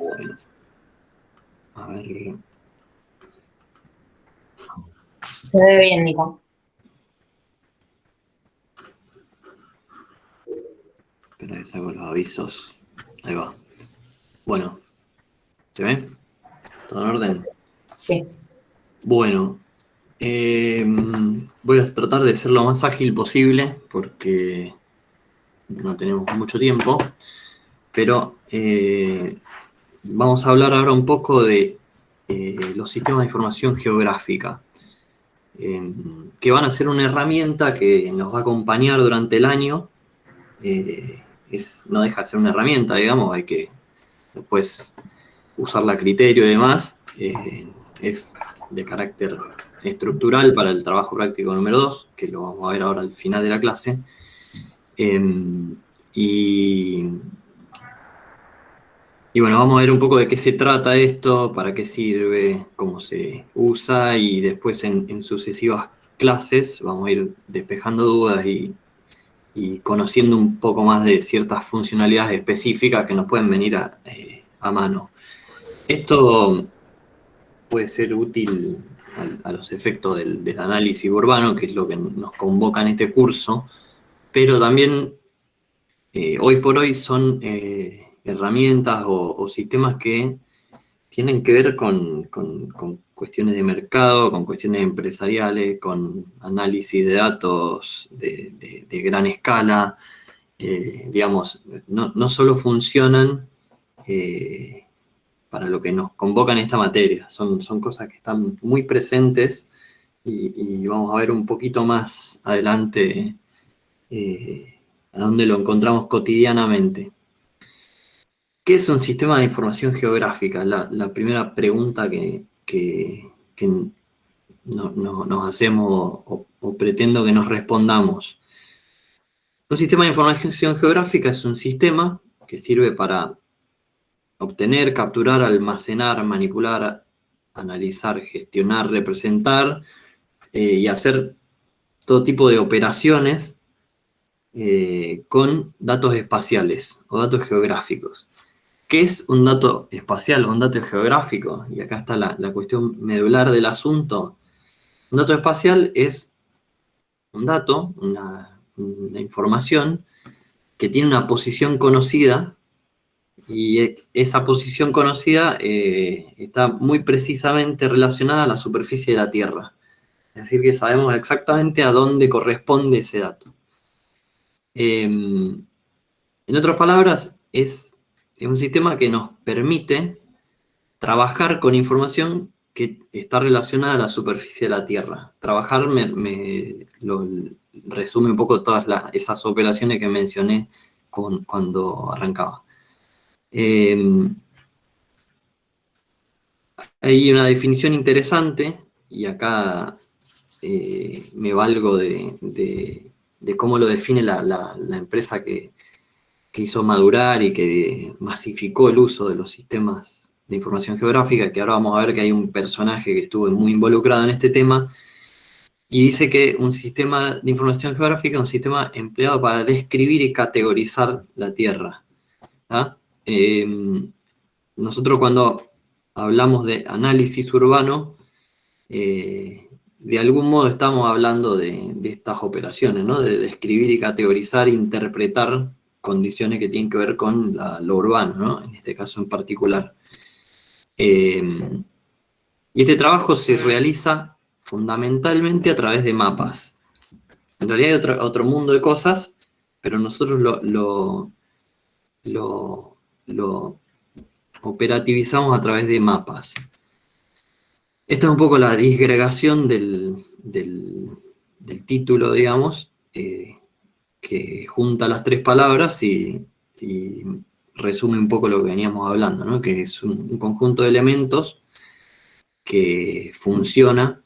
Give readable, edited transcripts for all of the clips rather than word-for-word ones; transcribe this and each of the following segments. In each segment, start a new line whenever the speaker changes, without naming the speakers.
Bueno, a ver.
Se ve bien, Nico.
Espera que saco los avisos. Ahí va. Bueno, ¿se ve? ¿Todo en orden?
Sí.
Bueno, voy a tratar de ser lo más ágil posible porque no tenemos mucho tiempo, pero vamos a hablar ahora un poco de los sistemas de información geográfica, que van a ser una herramienta que nos va a acompañar durante el año. No deja de ser una herramienta, digamos, hay que después usarla a criterio y demás. Es de carácter estructural para el trabajo práctico número 2, que lo vamos a ver ahora al final de la clase. Y bueno, vamos a ver un poco de qué se trata esto, para qué sirve, cómo se usa, y después en sucesivas clases vamos a ir despejando dudas y conociendo un poco más de ciertas funcionalidades específicas que nos pueden venir a mano. Esto puede ser útil a los efectos del análisis urbano, que es lo que nos convoca en este curso, pero también hoy por hoy son herramientas o sistemas que tienen que ver con cuestiones de mercado, con cuestiones empresariales, con análisis de datos de gran escala. Digamos, no solo funcionan para lo que nos convoca en esta materia, son cosas que están muy presentes y vamos a ver un poquito más adelante a dónde lo encontramos cotidianamente. ¿Qué es un sistema de información geográfica? La primera pregunta que nos hacemos o pretendo que nos respondamos. Un sistema de información geográfica es un sistema que sirve para obtener, capturar, almacenar, manipular, analizar, gestionar, representar y hacer todo tipo de operaciones con datos espaciales o datos geográficos. ¿Qué es un dato espacial o un dato geográfico? Y acá está la cuestión medular del asunto. Un dato espacial es un dato, una información que tiene una posición conocida y esa posición conocida está muy precisamente relacionada a la superficie de la Tierra. Es decir, que sabemos exactamente a dónde corresponde ese dato. En otras palabras, es un sistema que nos permite trabajar con información que está relacionada a la superficie de la Tierra. Trabajar lo resume un poco todas esas operaciones que mencioné cuando arrancaba. Hay una definición interesante, y acá me valgo de cómo lo define la empresa que hizo madurar y que masificó el uso de los sistemas de información geográfica, que ahora vamos a ver que hay un personaje que estuvo muy involucrado en este tema, y dice que un sistema de información geográfica es un sistema empleado para describir y categorizar la Tierra. ¿Ah? Nosotros cuando hablamos de análisis urbano, de algún modo estamos hablando de estas operaciones, ¿no? De describir y categorizar, interpretar condiciones que tienen que ver con lo urbano, ¿no? En este caso en particular. Y este trabajo se realiza fundamentalmente a través de mapas. En realidad hay otro mundo de cosas, pero nosotros lo operativizamos a través de mapas. Esta es un poco la disgregación del título, digamos, que junta las tres palabras y resume un poco lo que veníamos hablando, ¿no? Que es un conjunto de elementos que funciona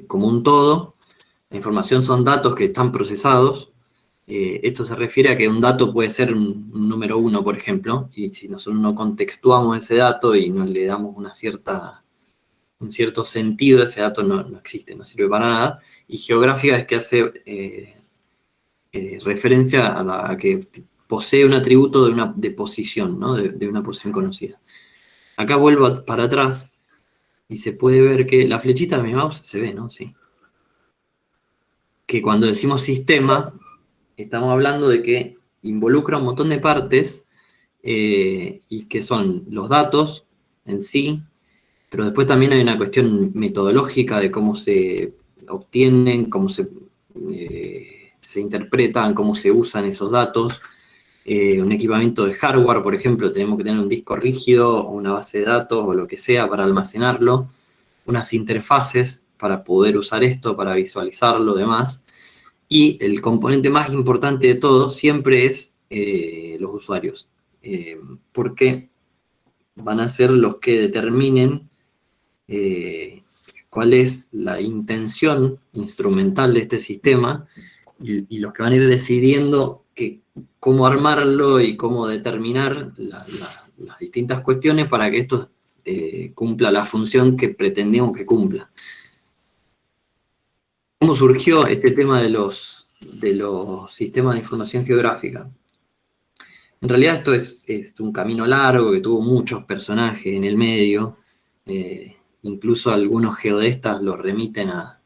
como un todo. La información son datos que están procesados. Esto se refiere a que un dato puede ser un número 1, por ejemplo, y si nosotros no contextuamos ese dato y no le damos un cierto sentido, ese dato no existe, no sirve para nada. Y geográfica es que hace referencia a que posee un atributo de posición, ¿no? De una posición conocida. Acá vuelvo para atrás y se puede ver que la flechita de mi mouse se ve, ¿no? Sí. Que cuando decimos sistema, estamos hablando de que involucra un montón de partes y que son los datos en sí, pero después también hay una cuestión metodológica de cómo se obtienen, cómo se interpretan, cómo se usan esos datos. Un equipamiento de hardware, por ejemplo, tenemos que tener un disco rígido o una base de datos o lo que sea para almacenarlo, unas interfaces para poder usar esto, para visualizarlo, demás. Y el componente más importante de todo siempre es los usuarios, porque van a ser los que determinen cuál es la intención instrumental de este sistema y los que van a ir decidiendo cómo armarlo y cómo determinar las distintas cuestiones para que esto cumpla la función que pretendemos que cumpla. ¿Cómo surgió este tema de los sistemas de información geográfica? En realidad esto es un camino largo que tuvo muchos personajes en el medio. Incluso algunos geodestas lo remiten a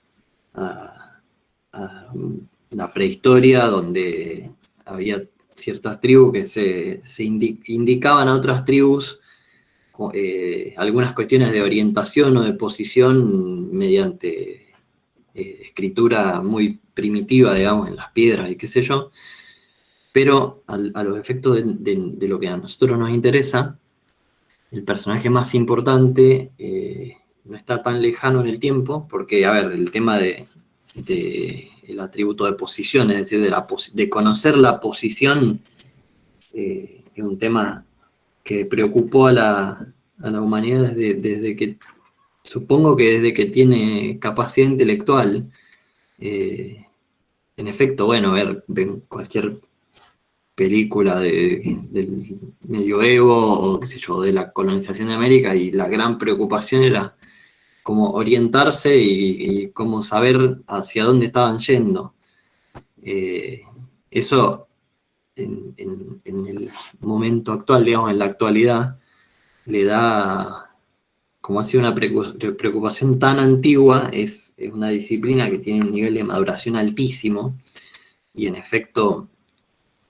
la prehistoria, donde había ciertas tribus que se indicaban a otras tribus algunas cuestiones de orientación o de posición mediante escritura muy primitiva, digamos, en las piedras y qué sé yo. Pero a los efectos de lo que a nosotros nos interesa, el personaje más importante no está tan lejano en el tiempo, porque, a ver, el tema el atributo de posición, es decir, de conocer la posición, es un tema que preocupó a la humanidad desde que, supongo que desde que tiene capacidad intelectual. En efecto, bueno, ven cualquier película del medioevo o qué sé yo, de la colonización de América, y la gran preocupación era cómo orientarse y cómo saber hacia dónde estaban yendo. Eso en el momento actual, digamos, en la actualidad, le da, como ha sido una preocupación tan antigua, es una disciplina que tiene un nivel de maduración altísimo, y en efecto,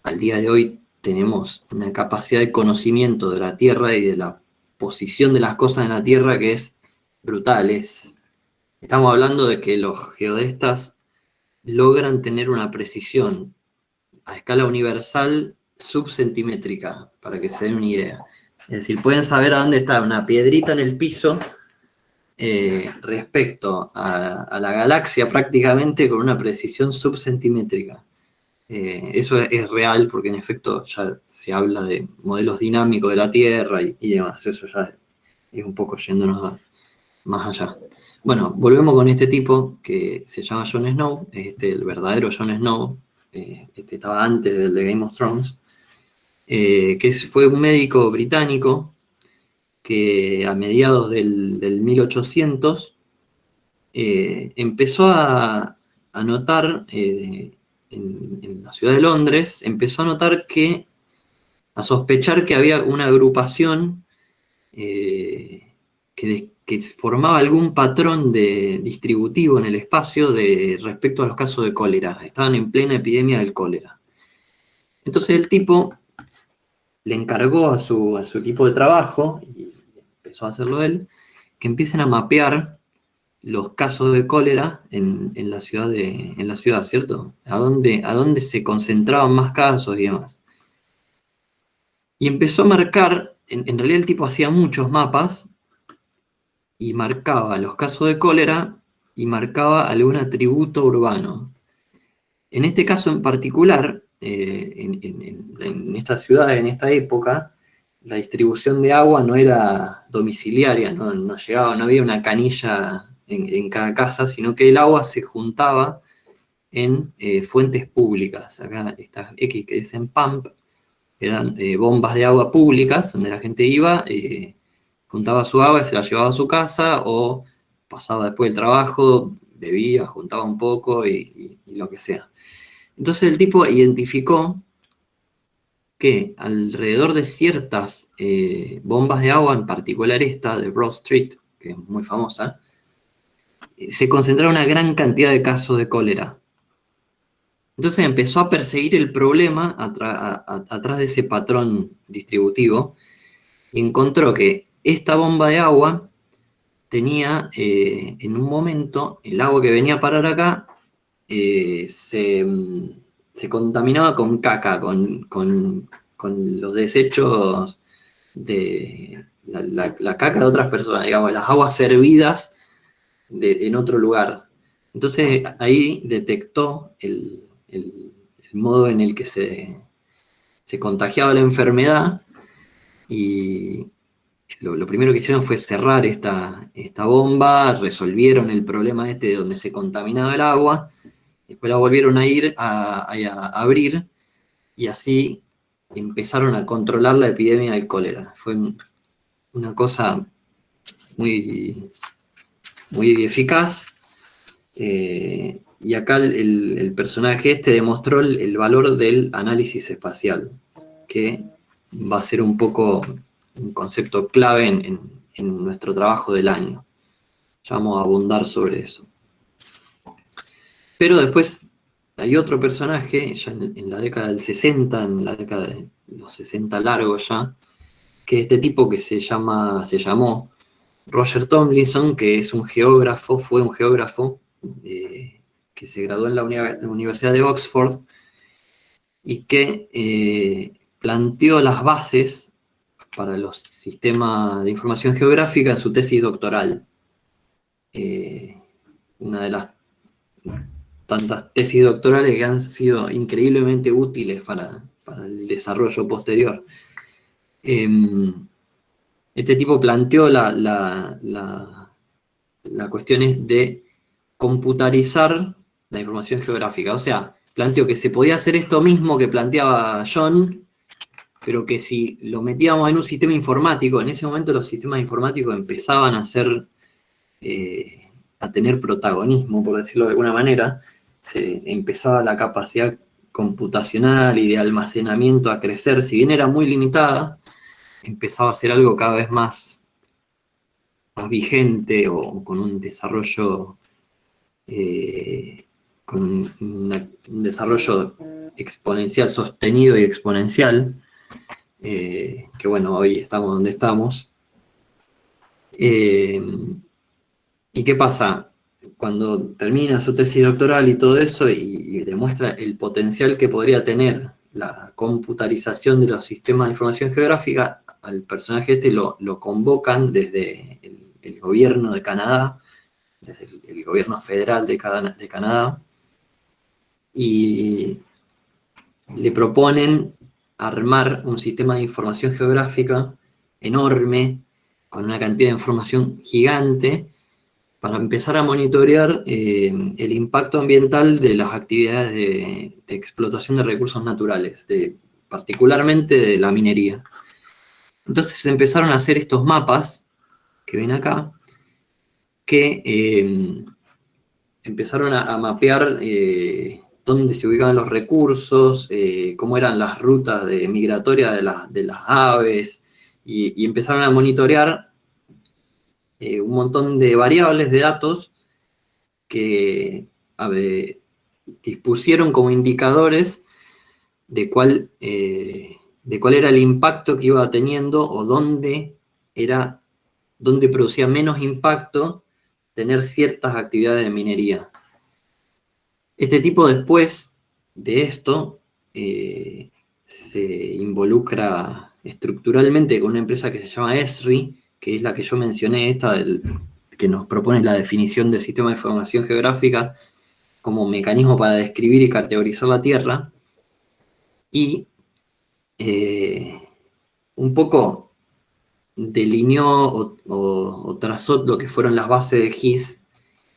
al día de hoy tenemos una capacidad de conocimiento de la Tierra y de la posición de las cosas en la Tierra que es brutal. Estamos hablando de que los geodestas logran tener una precisión a escala universal subcentimétrica, para que se den una idea. Es decir, pueden saber a dónde está una piedrita en el piso respecto a la galaxia prácticamente con una precisión subcentimétrica. Eso es real porque en efecto ya se habla de modelos dinámicos de la Tierra y demás. Eso ya es un poco yéndonos más allá. Bueno, volvemos con este tipo que se llama Jon Snow, el verdadero Jon Snow. Este estaba antes del de Game of Thrones, fue un médico británico que a mediados del 1800 empezó a notar en la ciudad de Londres, empezó a notar a sospechar que había una agrupación que formaba algún patrón distributivo en el espacio respecto a los casos de cólera. Estaban en plena epidemia del cólera. Entonces el tipo le encargó a su equipo de trabajo, y empezó a hacerlo él, que empiecen a mapear los casos de cólera en la ciudad, ¿cierto? A dónde se concentraban más casos y demás. Y empezó a marcar, en realidad el tipo hacía muchos mapas, y marcaba los casos de cólera y marcaba algún atributo urbano. En este caso en particular, en esta ciudad, en esta época, la distribución de agua no era domiciliaria, no llegaba, no había una canilla en cada casa, sino que el agua se juntaba en fuentes públicas. Acá estas X que dicen pump eran bombas de agua públicas donde la gente iba, juntaba su agua y se la llevaba a su casa, o pasaba después del trabajo, bebía, juntaba un poco y lo que sea. Entonces el tipo identificó que alrededor de ciertas bombas de agua, en particular esta de Broad Street, que es muy famosa, se concentraba una gran cantidad de casos de cólera. Entonces empezó a perseguir el problema atrás de ese patrón distributivo y encontró que esta bomba de agua tenía, en un momento, el agua que venía a parar acá se contaminaba con caca, con los desechos de la caca de otras personas, digamos, las aguas servidas en otro lugar. Entonces ahí detectó el modo en el que se contagiaba la enfermedad y lo primero que hicieron fue cerrar esta bomba, resolvieron el problema este de donde se contaminaba el agua, después la volvieron a ir a abrir y así empezaron a controlar la epidemia del cólera. Fue una cosa muy, muy eficaz. Y acá el personaje este demostró el valor del análisis espacial, que va a ser un poco un concepto clave en nuestro trabajo del año. Ya vamos a abundar sobre eso. Pero después hay otro personaje, ya en la década del 60, en la década de los 60 largos ya, que este tipo que se llamó Roger Tomlinson, que es un geógrafo, fue un geógrafo que se graduó en la Universidad de Oxford y que planteó las bases para los sistemas de información geográfica en su tesis doctoral. Una de las tantas tesis doctorales que han sido increíblemente útiles para el desarrollo posterior. Este tipo planteó la cuestión de computarizar la información geográfica. O sea, planteó que se podía hacer esto mismo que planteaba John, pero que si lo metíamos en un sistema informático, en ese momento los sistemas informáticos empezaban a tener protagonismo, por decirlo de alguna manera, se empezaba la capacidad computacional y de almacenamiento a crecer, si bien era muy limitada, empezaba a ser algo cada vez más vigente o con un desarrollo un desarrollo exponencial, sostenido y exponencial, que bueno, hoy estamos donde estamos. ¿Y qué pasa? Cuando termina su tesis doctoral y todo eso, y demuestra el potencial que podría tener la computarización de los sistemas de información geográfica, al personaje este lo convocan desde el gobierno de Canadá, desde el gobierno federal de Canadá, y le proponen armar un sistema de información geográfica enorme, con una cantidad de información gigante, para empezar a monitorear el impacto ambiental de las actividades de explotación de recursos naturales, particularmente de la minería. Entonces se empezaron a hacer estos mapas que ven acá, que empezaron a mapear dónde se ubicaban los recursos, cómo eran las rutas migratorias de las aves, y empezaron a monitorear un montón de variables de datos que dispusieron como indicadores de cuál era el impacto que iba teniendo o dónde producía menos impacto tener ciertas actividades de minería. Este tipo, después de esto, se involucra estructuralmente con una empresa que se llama Esri, que es la que yo mencioné, que nos propone la definición del sistema de información geográfica como mecanismo para describir y categorizar la Tierra, y un poco delineó o trazó lo que fueron las bases de GIS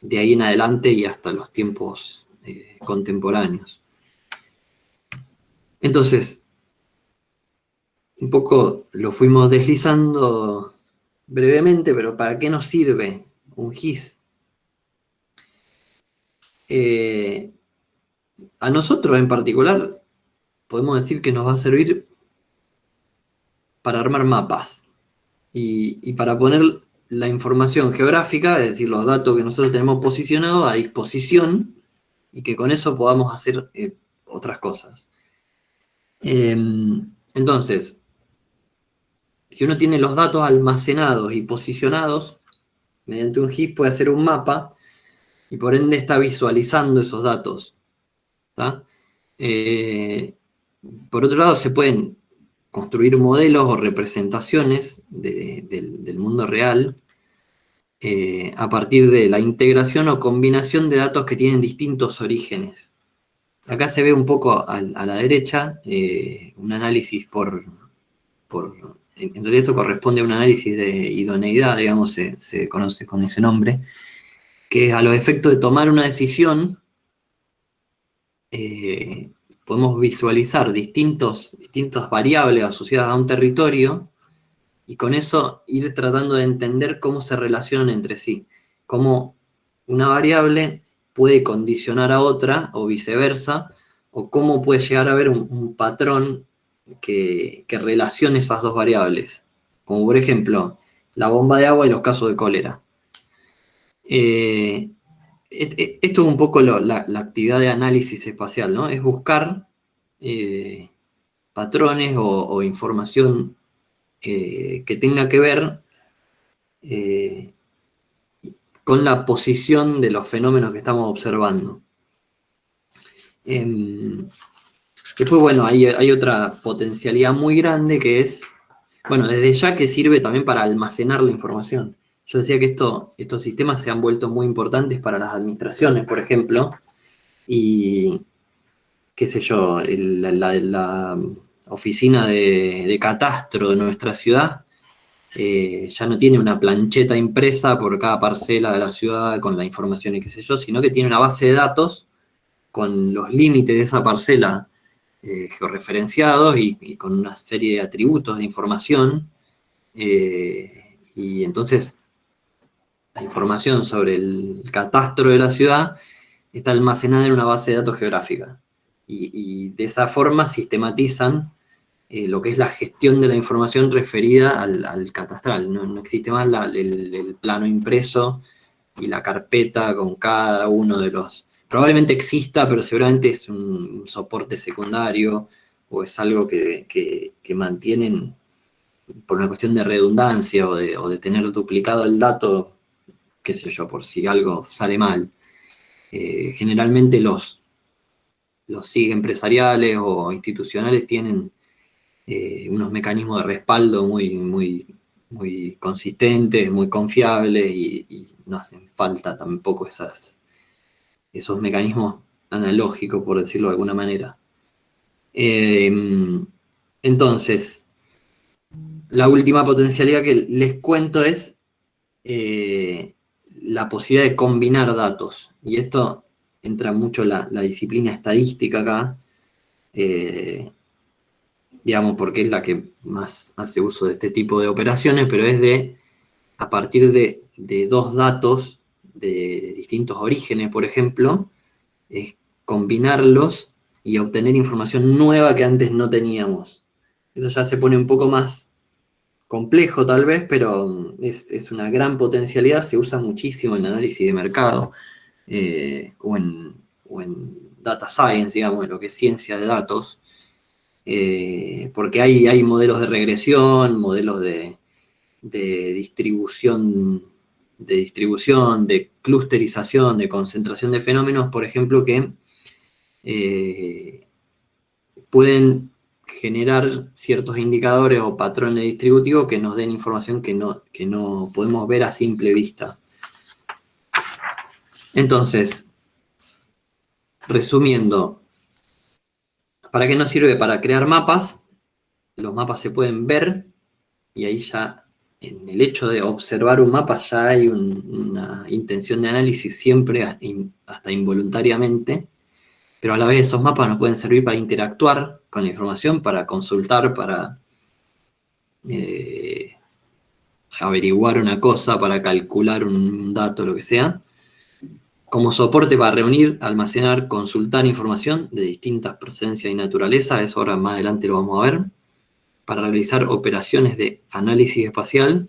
de ahí en adelante y hasta los tiempos contemporáneos. Entonces, un poco lo fuimos deslizando brevemente, pero ¿para qué nos sirve un GIS? A nosotros en particular podemos decir que nos va a servir para armar mapas y para poner la información geográfica, es decir, los datos que nosotros tenemos posicionados a disposición y que con eso podamos hacer otras cosas. Entonces, si uno tiene los datos almacenados y posicionados, mediante un GIS puede hacer un mapa y por ende está visualizando esos datos. ¿Tá? Por otro lado, se pueden construir modelos o representaciones del mundo real a partir de la integración o combinación de datos que tienen distintos orígenes. Acá se ve un poco a la derecha un análisis en realidad esto corresponde a un análisis de idoneidad, digamos, se conoce con ese nombre, que a los efectos de tomar una decisión podemos visualizar distintas variables asociadas a un territorio y con eso ir tratando de entender cómo se relacionan entre sí, cómo una variable puede condicionar a otra o viceversa, o cómo puede llegar a haber un patrón que relacione esas dos variables, como por ejemplo la bomba de agua y los casos de cólera. Esto es un poco la actividad de análisis espacial, ¿no? Es buscar patrones o información que tenga que ver con la posición de los fenómenos que estamos observando. Después, bueno, hay otra potencialidad muy grande que es, bueno, desde ya que sirve también para almacenar la información. Yo decía que estos sistemas se han vuelto muy importantes para las administraciones, por ejemplo, y qué sé yo, la oficina de catastro de nuestra ciudad ya no tiene una plancheta impresa por cada parcela de la ciudad con la información y qué sé yo, sino que tiene una base de datos con los límites de esa parcela georreferenciados y con una serie de atributos de información. Y entonces la información sobre el catastro de la ciudad está almacenada en una base de datos geográfica. Y de esa forma sistematizan lo que es la gestión de la información referida al catastral. No existe más el plano impreso y la carpeta con cada uno de los... Probablemente exista, pero seguramente es un soporte secundario o es algo que mantienen por una cuestión de redundancia o de tener duplicado el dato, qué sé yo, por si algo sale mal. Generalmente los SIG empresariales o institucionales tienen unos mecanismos de respaldo muy consistentes, muy confiables y no hacen falta tampoco esos mecanismos analógicos, por decirlo de alguna manera. Entonces, la última potencialidad que les cuento es la posibilidad de combinar datos. Y esto entra mucho la disciplina estadística acá, digamos, porque es la que más hace uso de este tipo de operaciones, pero es a partir de dos datos de distintos orígenes, por ejemplo, es combinarlos y obtener información nueva que antes no teníamos. Eso ya se pone un poco más complejo tal vez, pero es una gran potencialidad, se usa muchísimo en análisis de mercado o en data science, digamos, en lo que es ciencia de datos, porque hay modelos de regresión, modelos de distribución, de clusterización, de concentración de fenómenos, por ejemplo, que pueden generar ciertos indicadores o patrones distributivos que nos den información que no podemos ver a simple vista. Entonces, resumiendo, ¿para qué nos sirve? Para crear mapas. Los mapas se pueden ver y ahí ya en el hecho de observar un mapa ya hay una intención de análisis siempre, hasta involuntariamente, pero a la vez esos mapas nos pueden servir para interactuar con la información, para consultar, para averiguar una cosa, para calcular un dato, lo que sea, como soporte para reunir, almacenar, consultar información de distintas presencias y naturaleza. Eso ahora más adelante lo vamos a ver. para realizar operaciones de análisis espacial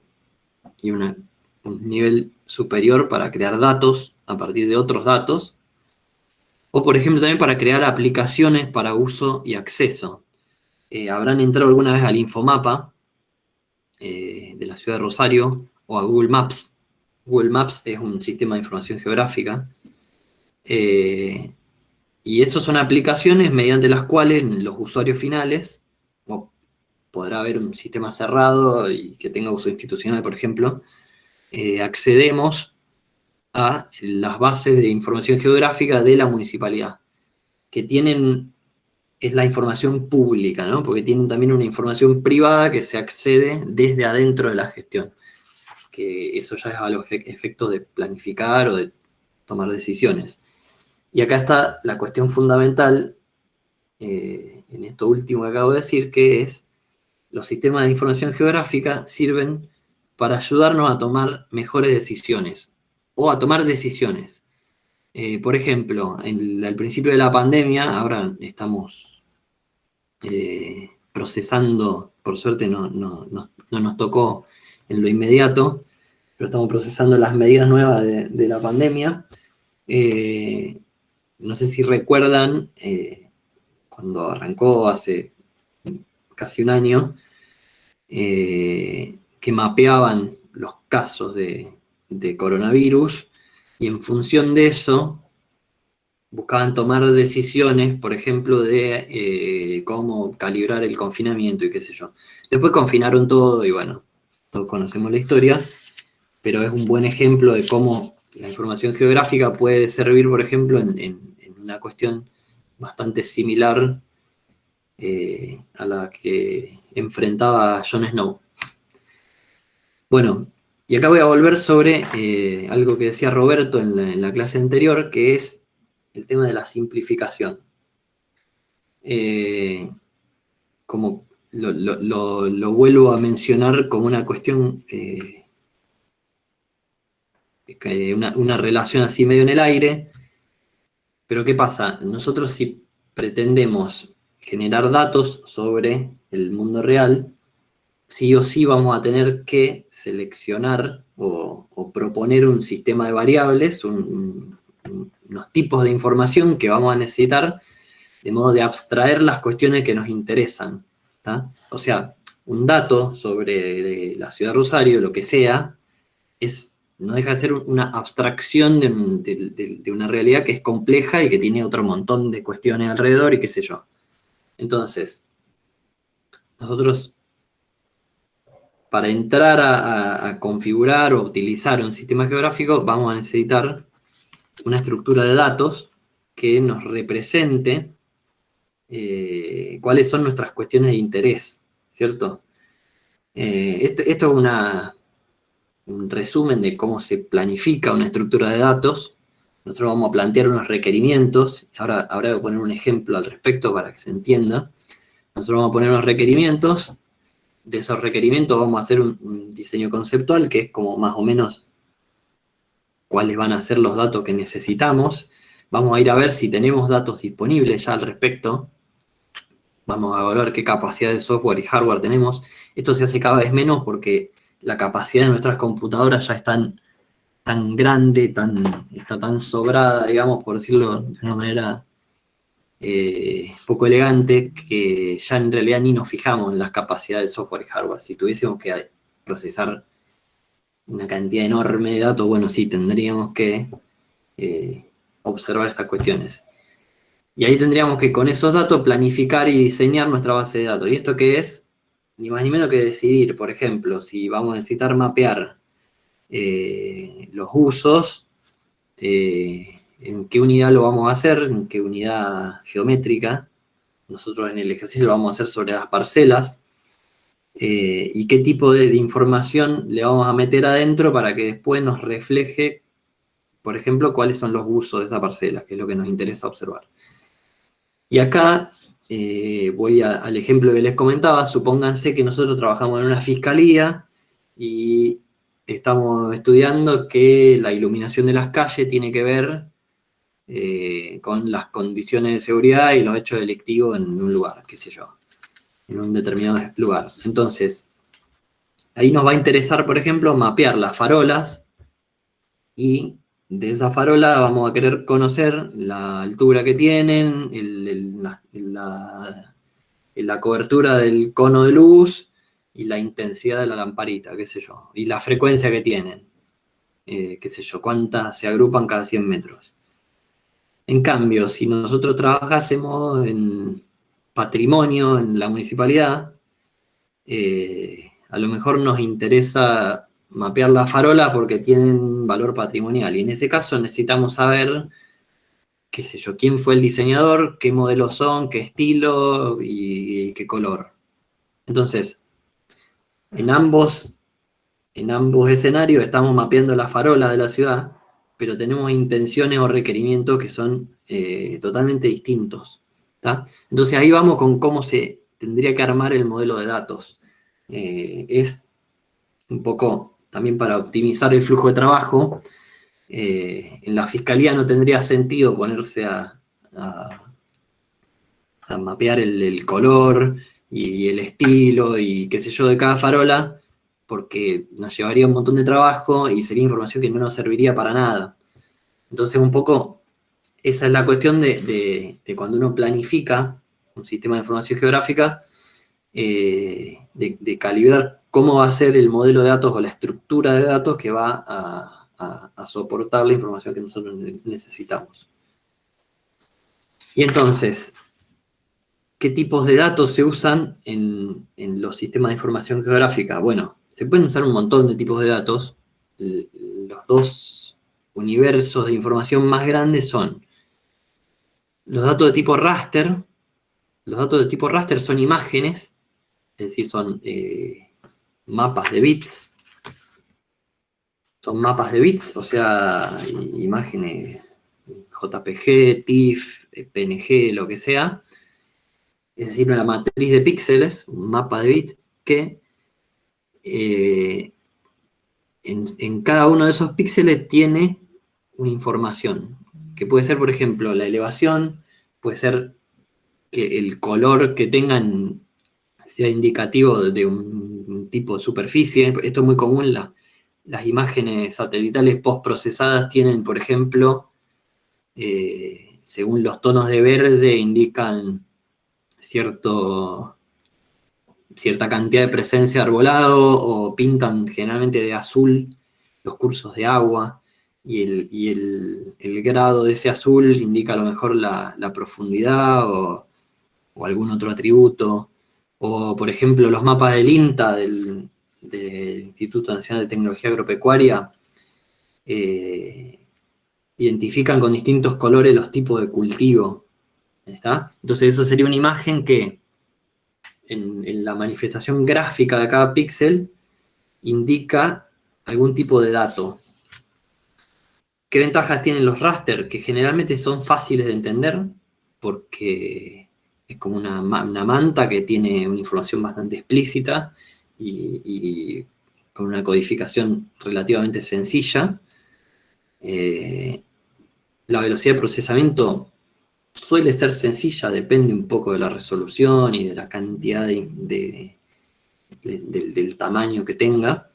y un nivel superior para crear datos a partir de otros datos, o por ejemplo también para crear aplicaciones para uso y acceso. Habrán entrado alguna vez al Infomapa de la ciudad de Rosario o a Google Maps. Google Maps es un sistema de información geográfica y esas son aplicaciones mediante las cuales los usuarios finales, o podrá haber un sistema cerrado y que tenga uso institucional, por ejemplo, accedemos a las bases de información geográfica de la municipalidad, que es la información pública, ¿no? Porque tienen también una información privada que se accede desde adentro de la gestión, que eso ya es algo efecto de planificar o de tomar decisiones. Y acá está la cuestión fundamental, en esto último que acabo de decir, que es los sistemas de información geográfica sirven para ayudarnos a tomar mejores decisiones o a tomar decisiones. Por ejemplo, al principio de la pandemia, ahora estamos procesando, por suerte no nos tocó en lo inmediato, pero estamos procesando las medidas nuevas de la pandemia. No sé si recuerdan, cuando arrancó hace casi un año, que mapeaban los casos de coronavirus y en función de eso buscaban tomar decisiones, por ejemplo, de cómo calibrar el confinamiento y qué sé yo. Después confinaron todo y bueno, todos conocemos la historia, pero es un buen ejemplo de cómo la información geográfica puede servir, por ejemplo, en una cuestión bastante similar a la que enfrentaba Jon Snow. Bueno, y acá voy a volver sobre algo que decía Roberto en la clase anterior, que es el tema de la simplificación. Como lo vuelvo a mencionar como una cuestión, una relación así medio en el aire, pero ¿qué pasa? Nosotros si pretendemos generar datos sobre el mundo real, sí o sí vamos a tener que seleccionar o proponer un sistema de variables, unos tipos de información que vamos a necesitar, de modo de abstraer las cuestiones que nos interesan, ¿tá? O sea, un dato sobre la ciudad de Rosario, lo que sea, no deja de ser una abstracción de una realidad que es compleja y que tiene otro montón de cuestiones alrededor y qué sé yo. Entonces, nosotros, para entrar a configurar o utilizar un sistema geográfico, vamos a necesitar una estructura de datos que nos represente cuáles son nuestras cuestiones de interés, ¿cierto? Esto es un resumen de cómo se planifica una estructura de datos. Nosotros vamos a plantear unos requerimientos. Ahora voy a poner un ejemplo al respecto para que se entienda. Nosotros vamos a poner unos requerimientos. De esos requerimientos vamos a hacer un diseño conceptual que es como más o menos cuáles van a ser los datos que necesitamos. Vamos a ir a ver si tenemos datos disponibles ya al respecto. Vamos a evaluar qué capacidad de software y hardware tenemos. Esto se hace cada vez menos porque la capacidad de nuestras computadoras ya es tan grande, está tan sobrada, digamos, por decirlo de una manera poco elegante, que ya en realidad ni nos fijamos en las capacidades de software y hardware. Si tuviésemos que procesar una cantidad enorme de datos, bueno, sí, tendríamos que observar estas cuestiones. Y ahí tendríamos que con esos datos planificar y diseñar nuestra base de datos. ¿Y esto qué es? Ni más ni menos que decidir, por ejemplo, si vamos a necesitar mapear los usos, en qué unidad lo vamos a hacer, en qué unidad geométrica. Nosotros en el ejercicio lo vamos a hacer sobre las parcelas, y qué tipo de información le vamos a meter adentro para que después nos refleje, por ejemplo, cuáles son los usos de esa parcela, que es lo que nos interesa observar. Y acá voy al ejemplo que les comentaba. Supónganse que nosotros trabajamos en una fiscalía y estamos estudiando que la iluminación de las calles tiene que ver con las condiciones de seguridad y los hechos delictivos en un lugar, qué sé yo. en un determinado lugar. Entonces, ahí nos va a interesar, por ejemplo, mapear las farolas, y de esa farola vamos a querer conocer la altura que tienen, la cobertura del cono de luz y la intensidad de la lamparita, qué sé yo, y la frecuencia que tienen, qué sé yo, cuántas se agrupan cada 100 metros. En cambio, si nosotros trabajásemos en patrimonio en la municipalidad, a lo mejor nos interesa mapear las farolas porque tienen valor patrimonial. Y en ese caso necesitamos saber, qué sé yo, quién fue el diseñador, qué modelos son, qué estilo y qué color. Entonces, en ambos escenarios estamos mapeando la farola de la ciudad, pero tenemos intenciones o requerimientos que son totalmente distintos. ¿Tá? Entonces ahí vamos con cómo se tendría que armar el modelo de datos. Es un poco también para optimizar el flujo de trabajo. En la fiscalía no tendría sentido ponerse a mapear el color y el estilo y qué sé yo de cada farola, porque nos llevaría un montón de trabajo y sería información que no nos serviría para nada. Entonces un poco esa es la cuestión de cuando uno planifica un sistema de información geográfica, de calibrar cómo va a ser el modelo de datos o la estructura de datos que va a soportar la información que nosotros necesitamos. Y entonces, ¿qué tipos de datos se usan en los sistemas de información geográfica? Bueno, se pueden usar un montón de tipos de datos. Los dos universos de información más grandes son los datos de tipo raster. Los datos de tipo raster son imágenes, es decir, son mapas de bits. Son mapas de bits, o sea, imágenes JPG, TIFF, PNG, lo que sea. Es decir, una matriz de píxeles, un mapa de bits, que en cada uno de esos píxeles tiene una información, que puede ser, por ejemplo, la elevación, puede ser que el color que tengan sea indicativo de un tipo de superficie. Esto es muy común, las imágenes satelitales postprocesadas tienen, por ejemplo, según los tonos de verde, indican cierta cantidad de presencia de arbolado, o pintan generalmente de azul los cursos de agua, y el grado de ese azul indica a lo mejor la profundidad o algún otro atributo. O, por ejemplo, los mapas del INTA, del Instituto Nacional de Tecnología Agropecuaria, identifican con distintos colores los tipos de cultivo. ¿Está? Entonces eso sería una imagen que en la manifestación gráfica de cada píxel indica algún tipo de dato. ¿Qué ventajas tienen los raster? Que generalmente son fáciles de entender, porque es como una manta que tiene una información bastante explícita y con una codificación relativamente sencilla. La velocidad de procesamiento suele ser sencilla, depende un poco de la resolución y de la cantidad del tamaño que tenga,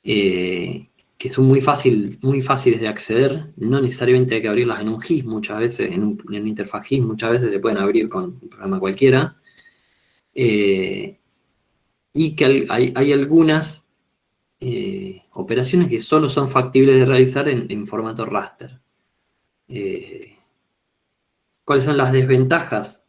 que son muy fáciles de acceder. No necesariamente hay que abrirlas en un GIS, muchas veces, en una interfaz GIS, muchas veces se pueden abrir con un programa cualquiera. Y que hay algunas operaciones que solo son factibles de realizar en formato raster. ¿Cuáles son las desventajas?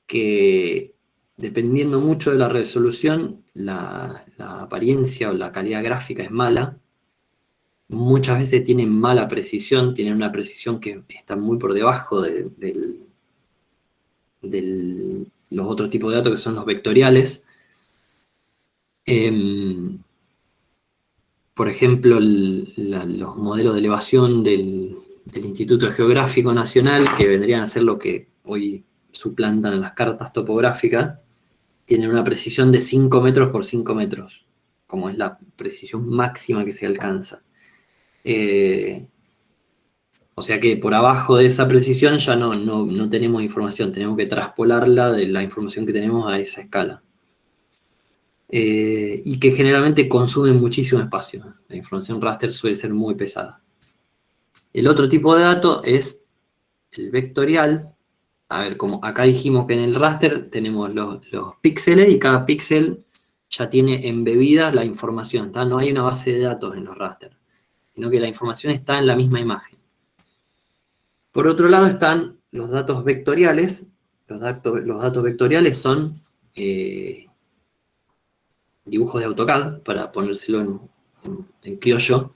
Que dependiendo mucho de la resolución, la apariencia o la calidad gráfica es mala. Muchas veces tienen mala precisión, tienen una precisión que está muy por debajo de los otros tipos de datos, que son los vectoriales. Por ejemplo, los modelos de elevación del Instituto Geográfico Nacional, que vendrían a ser lo que hoy suplantan las cartas topográficas, tienen una precisión de 5 metros por 5 metros, como es la precisión máxima que se alcanza. O sea que por abajo de esa precisión ya no tenemos información, tenemos que traspolarla de la información que tenemos a esa escala. Y que generalmente consumen muchísimo espacio. La información raster suele ser muy pesada. El otro tipo de dato es el vectorial. A ver, como acá dijimos que en el raster tenemos los píxeles y cada píxel ya tiene embebida la información, ¿tá? No hay una base de datos en los raster, sino que la información está en la misma imagen. Por otro lado están los datos vectoriales. Los datos vectoriales son dibujos de AutoCAD, para ponérselo en criollo.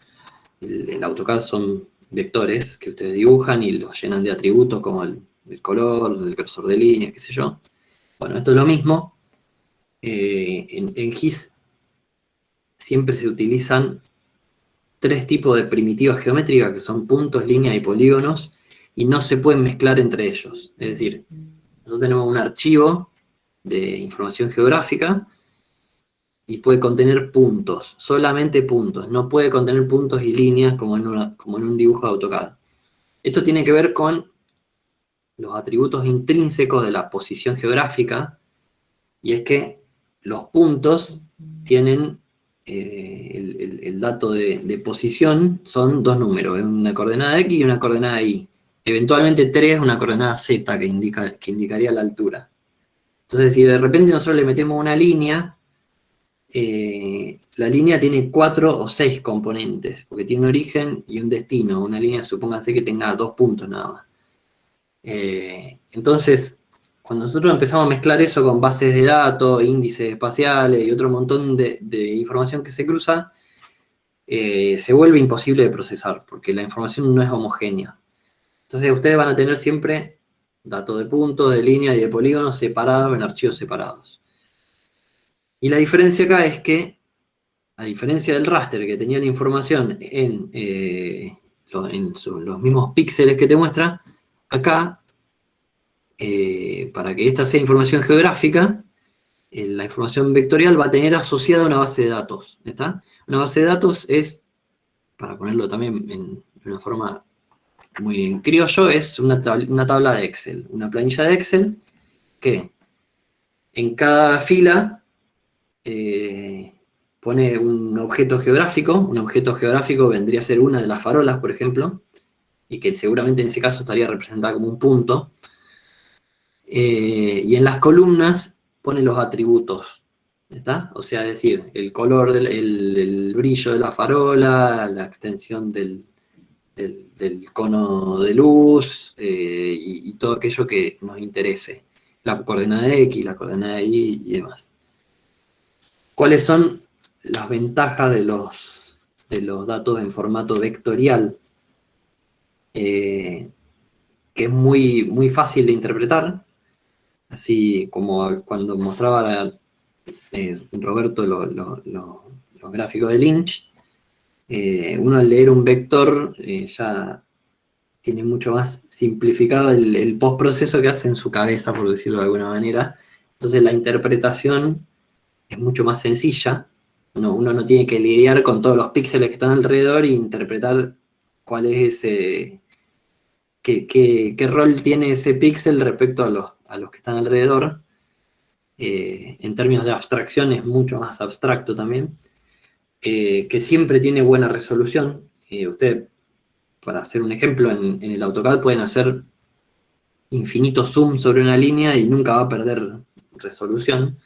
El AutoCAD son vectores que ustedes dibujan y los llenan de atributos como el color, el grosor de línea, qué sé yo. Bueno, esto es lo mismo. En GIS siempre se utilizan 3 tipos de primitivas geométricas, que son puntos, líneas y polígonos, y no se pueden mezclar entre ellos. Es decir, nosotros tenemos un archivo de información geográfica y puede contener puntos, solamente puntos. No puede contener puntos y líneas como en un dibujo de AutoCAD. Esto tiene que ver con los atributos intrínsecos de la posición geográfica, y es que los puntos tienen el dato de posición, son 2 números, una coordenada X y una coordenada Y. Eventualmente 3, una coordenada Z que indicaría la altura. Entonces, si de repente nosotros le metemos una línea, la línea tiene 4 o 6 componentes, porque tiene un origen y un destino. Una línea, supóngase que tenga 2 puntos nada más. Entonces, cuando nosotros empezamos a mezclar eso con bases de datos, índices espaciales y otro montón de información que se cruza, se vuelve imposible de procesar, porque la información no es homogénea. Entonces ustedes van a tener siempre datos de puntos, de líneas y de polígonos separados en archivos separados. Y la diferencia acá es que, a diferencia del raster que tenía la información en los mismos píxeles que te muestra, acá, para que esta sea información geográfica, la información vectorial va a tener asociada una base de datos. ¿Está? Una base de datos es, para ponerlo también en una forma muy en criollo, es una tabla de Excel, una planilla de Excel que en cada fila pone un objeto geográfico. Un objeto geográfico vendría a ser una de las farolas, por ejemplo, y que seguramente en ese caso estaría representada como un punto. Y en las columnas pone los atributos, ¿está? O sea, es decir, el color, el brillo de la farola, la extensión del cono de luz, y todo aquello que nos interese. La coordenada X, la coordenada Y y demás. ¿Cuáles son las ventajas de los datos en formato vectorial? Que es muy, muy fácil de interpretar, así como cuando mostraba Roberto los gráficos de Lynch. Uno al leer un vector ya tiene mucho más simplificado el postproceso que hace en su cabeza, por decirlo de alguna manera. Entonces la interpretación es mucho más sencilla. Uno no tiene que lidiar con todos los píxeles que están alrededor e interpretar cuál es ese, qué rol tiene ese píxel respecto a los que están alrededor. En términos de abstracción es mucho más abstracto también. Que siempre tiene buena resolución. Usted, para hacer un ejemplo, en el AutoCAD pueden hacer infinito zoom sobre una línea y nunca va a perder resolución,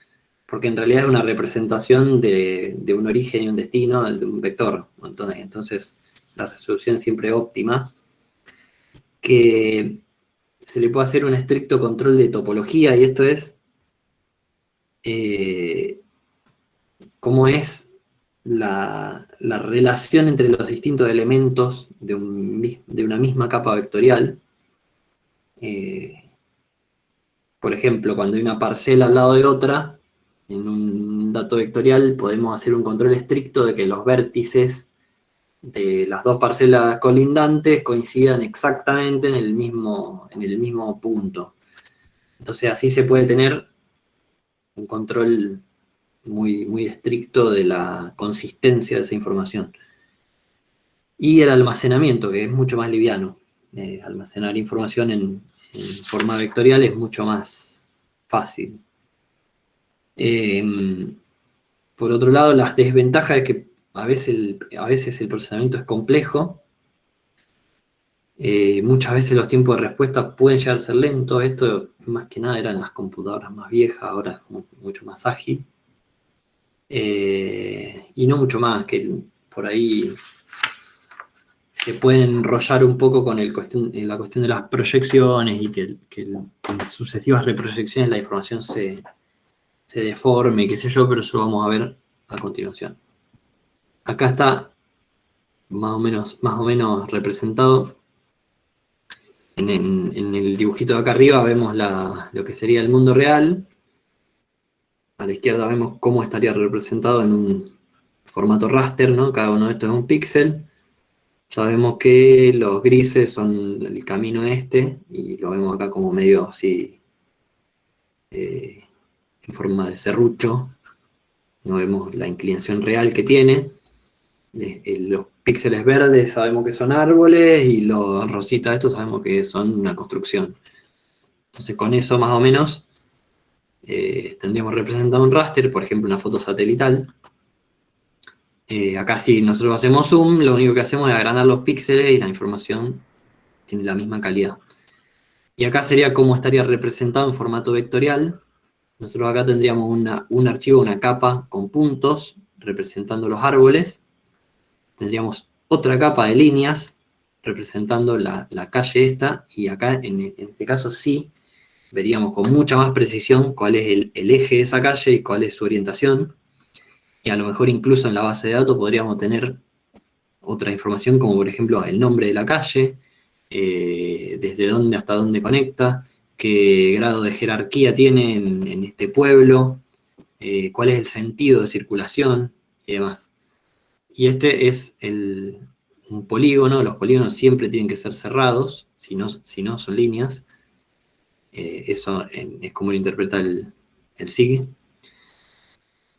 porque en realidad es una representación de un origen y un destino, de un vector. Entonces la resolución es siempre óptima. Que se le puede hacer un estricto control de topología, y esto es cómo es la relación entre los distintos elementos de una misma capa vectorial. Por ejemplo, cuando hay una parcela al lado de otra, en un dato vectorial podemos hacer un control estricto de que los vértices de las dos parcelas colindantes coincidan exactamente en el mismo punto. Entonces así se puede tener un control muy, muy estricto de la consistencia de esa información. Y el almacenamiento, que es mucho más liviano. almacenar información en forma vectorial es mucho más fácil. Por otro lado, las desventajas es que a veces el procesamiento es complejo. Muchas veces los tiempos de respuesta pueden llegar a ser lentos. Esto más que nada eran las computadoras más viejas, ahora es mucho más ágil. Y no mucho más, que por ahí se pueden enrollar un poco con la cuestión de las proyecciones y que en sucesivas reproyecciones la información se deforme, qué sé yo, pero eso lo vamos a ver a continuación. Acá está más o menos representado. En el dibujito de acá arriba vemos lo que sería el mundo real. A la izquierda vemos cómo estaría representado en un formato raster, ¿no? Cada uno de estos es un píxel. Sabemos que los grises son el camino este, y lo vemos acá como medio así, en forma de serrucho. No vemos la inclinación real que tiene. Los píxeles verdes sabemos que son árboles, y los rositas estos sabemos que son una construcción. Entonces con eso más o menos tendríamos representado un raster, por ejemplo una foto satelital. Acá si nosotros hacemos zoom, lo único que hacemos es agrandar los píxeles y la información tiene la misma calidad. Y acá sería como estaría representado en formato vectorial. Nosotros acá tendríamos un archivo, una capa con puntos representando los árboles. Tendríamos otra capa de líneas representando la calle esta, y acá en este caso sí veríamos con mucha más precisión cuál es el eje de esa calle y cuál es su orientación. Y a lo mejor incluso en la base de datos podríamos tener otra información, como por ejemplo el nombre de la calle, desde dónde hasta dónde conecta, qué grado de jerarquía tiene en este pueblo, cuál es el sentido de circulación y demás. Y este es un polígono. Los polígonos siempre tienen que ser cerrados, si no son líneas. Eso es como lo interpreta el SIG.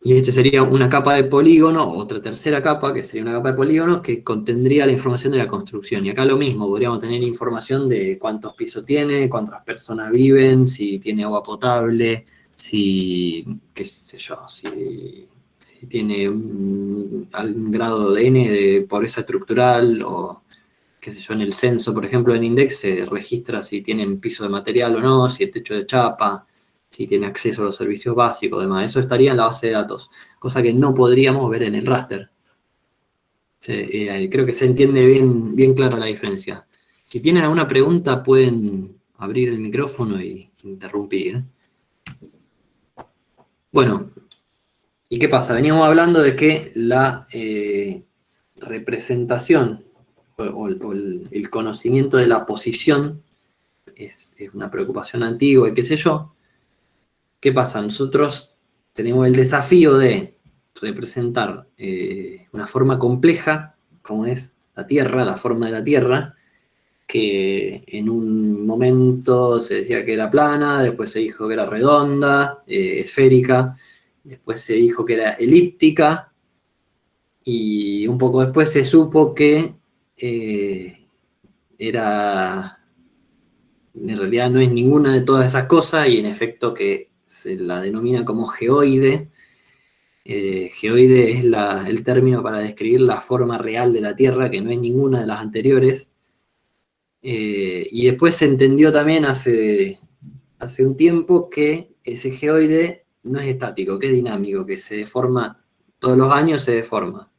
Y este sería una capa de polígono, otra tercera capa, que sería una capa de polígono, que contendría la información de la construcción. Y acá lo mismo, podríamos tener información de cuántos pisos tiene, cuántas personas viven, si tiene agua potable, qué sé yo, si tiene algún grado de N de pobreza estructural, o qué sé yo, en el censo, por ejemplo, en Index se registra si tienen piso de material o no, si el techo de chapa, si tiene acceso a los servicios básicos, demás. Eso estaría en la base de datos, cosa que no podríamos ver en el raster. Creo que se entiende bien clara la diferencia. Si tienen alguna pregunta, pueden abrir el micrófono y interrumpir. Bueno, ¿y qué pasa? Veníamos hablando de que la representación o el conocimiento de la posición es una preocupación antigua y qué sé yo. ¿Qué pasa? Nosotros tenemos el desafío de representar una forma compleja, como es la Tierra, la forma de la Tierra, que en un momento se decía que era plana, después se dijo que era redonda, esférica, después se dijo que era elíptica, y un poco después se supo que en realidad no es ninguna de todas esas cosas, y en efecto que se la denomina como geoide. Geoide es el término para describir la forma real de la Tierra, que no es ninguna de las anteriores. Y después se entendió también hace un tiempo que ese geoide no es estático, que es dinámico, que se deforma todos los años, se deforma.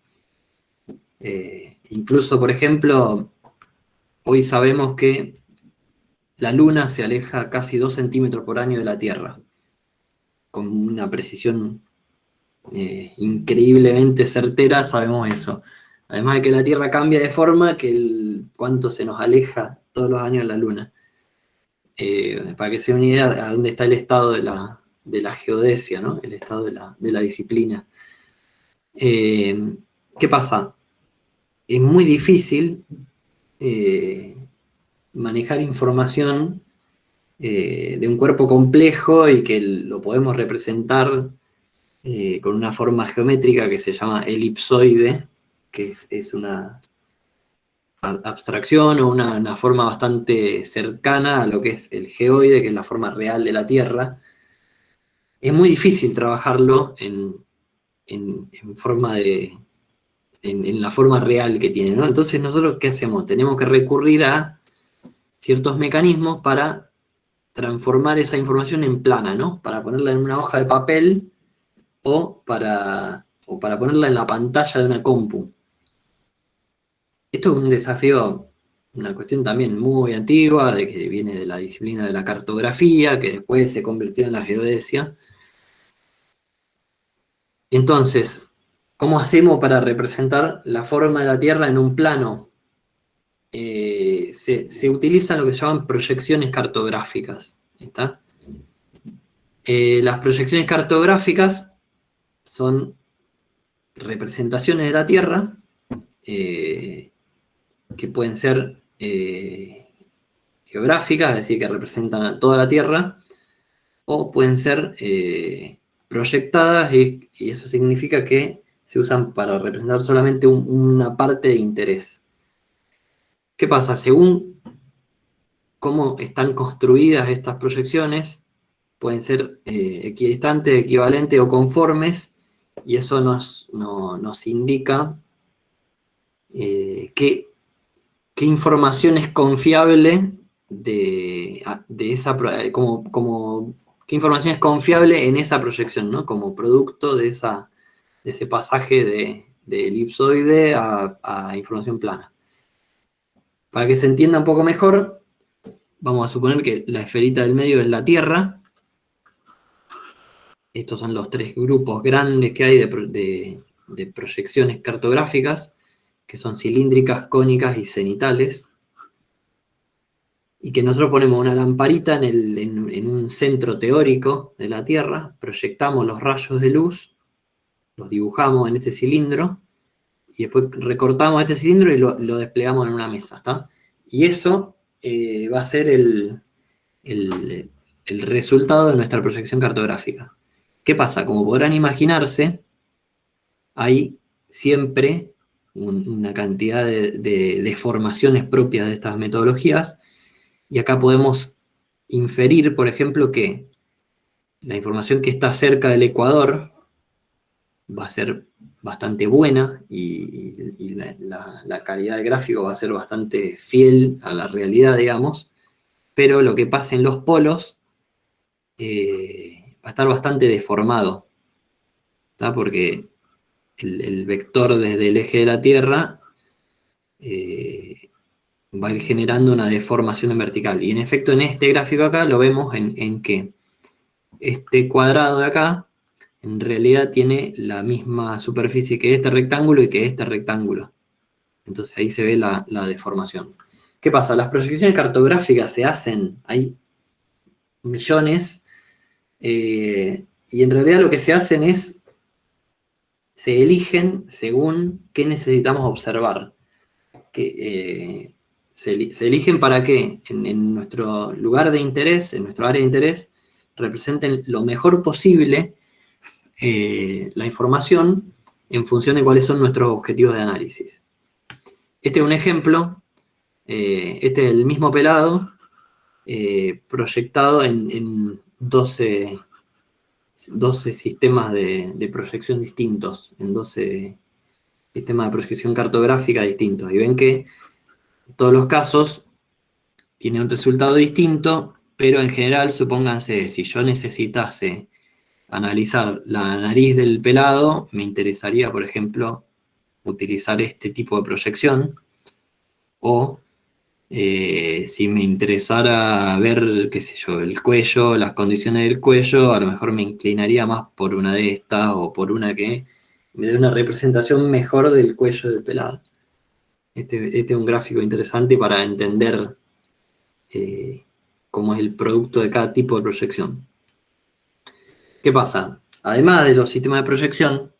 Incluso, por ejemplo, hoy sabemos que la Luna se aleja casi 2 centímetros por año de la Tierra, con una precisión increíblemente certera, sabemos eso. Además de que la Tierra cambia de forma, que cuánto se nos aleja todos los años de la Luna. Para que se den una idea de dónde está el estado de la geodesia, ¿no? El estado de la disciplina. ¿Qué pasa? Es muy difícil manejar información de un cuerpo complejo y que lo podemos representar con una forma geométrica que se llama elipsoide, que es una abstracción o una forma bastante cercana a lo que es el geoide, que es la forma real de la Tierra. Es muy difícil trabajarlo en forma en la forma real que tiene, ¿no? Entonces, ¿nosotros qué hacemos? Tenemos que recurrir a ciertos mecanismos para transformar esa información en plana, ¿no? Para ponerla en una hoja de papel o para ponerla en la pantalla de una compu. Esto es un desafío, una cuestión también muy antigua, de que viene de la disciplina de la cartografía, que después se convirtió en la geodesia. Entonces, ¿cómo hacemos para representar la forma de la Tierra en un plano? Se utilizan lo que se llaman proyecciones cartográficas. ¿Está? Las proyecciones cartográficas son representaciones de la Tierra que pueden ser geográficas, es decir, que representan a toda la Tierra, o pueden ser proyectadas, y eso significa que se usan para representar solamente una parte de interés. ¿Qué pasa? Según cómo están construidas estas proyecciones, pueden ser equidistantes, equivalentes o conformes, y eso nos indica qué información es confiable de esa, qué información es confiable en esa proyección, ¿no? Como producto de ese pasaje de elipsoide a información plana. Para que se entienda un poco mejor, vamos a suponer que la esferita del medio es la Tierra. Estos son los tres grupos grandes que hay de proyecciones cartográficas, que son cilíndricas, cónicas y cenitales. Y que nosotros ponemos una lamparita en un centro teórico de la Tierra, proyectamos los rayos de luz, los dibujamos en este cilindro, y después recortamos este cilindro y lo desplegamos en una mesa, ¿está? Y eso va a ser el resultado de nuestra proyección cartográfica. ¿Qué pasa? Como podrán imaginarse, hay siempre una cantidad de deformaciones propias de estas metodologías, y acá podemos inferir, por ejemplo, que la información que está cerca del ecuador va a ser bastante buena y la calidad del gráfico va a ser bastante fiel a la realidad, digamos, pero lo que pasa en los polos va a estar bastante deformado, ¿tá? Porque el vector desde el eje de la Tierra va a ir generando una deformación en vertical. Y en efecto, en este gráfico acá lo vemos en que este cuadrado de acá en realidad tiene la misma superficie que este rectángulo y que este rectángulo. Entonces ahí se ve la deformación. ¿Qué pasa? Las proyecciones cartográficas se hacen, hay millones, y en realidad lo que se hacen es, se eligen según qué necesitamos observar. Se eligen para que en nuestro lugar de interés, en nuestro área de interés, representen lo mejor posible la información en función de cuáles son nuestros objetivos de análisis. Este es un ejemplo, este es el mismo pelado proyectado en 12 sistemas de proyección distintos, en 12 sistemas de proyección cartográfica distintos. Y ven que en todos los casos tiene un resultado distinto, pero en general, supónganse, si yo necesitase analizar la nariz del pelado, me interesaría, por ejemplo, utilizar este tipo de proyección, o si me interesara ver, qué sé yo, el cuello, las condiciones del cuello, a lo mejor me inclinaría más por una de estas, o por una que me dé una representación mejor del cuello del pelado. Este es un gráfico interesante para entender cómo es el producto de cada tipo de proyección. ¿Qué pasa? Además de los sistemas de proyección,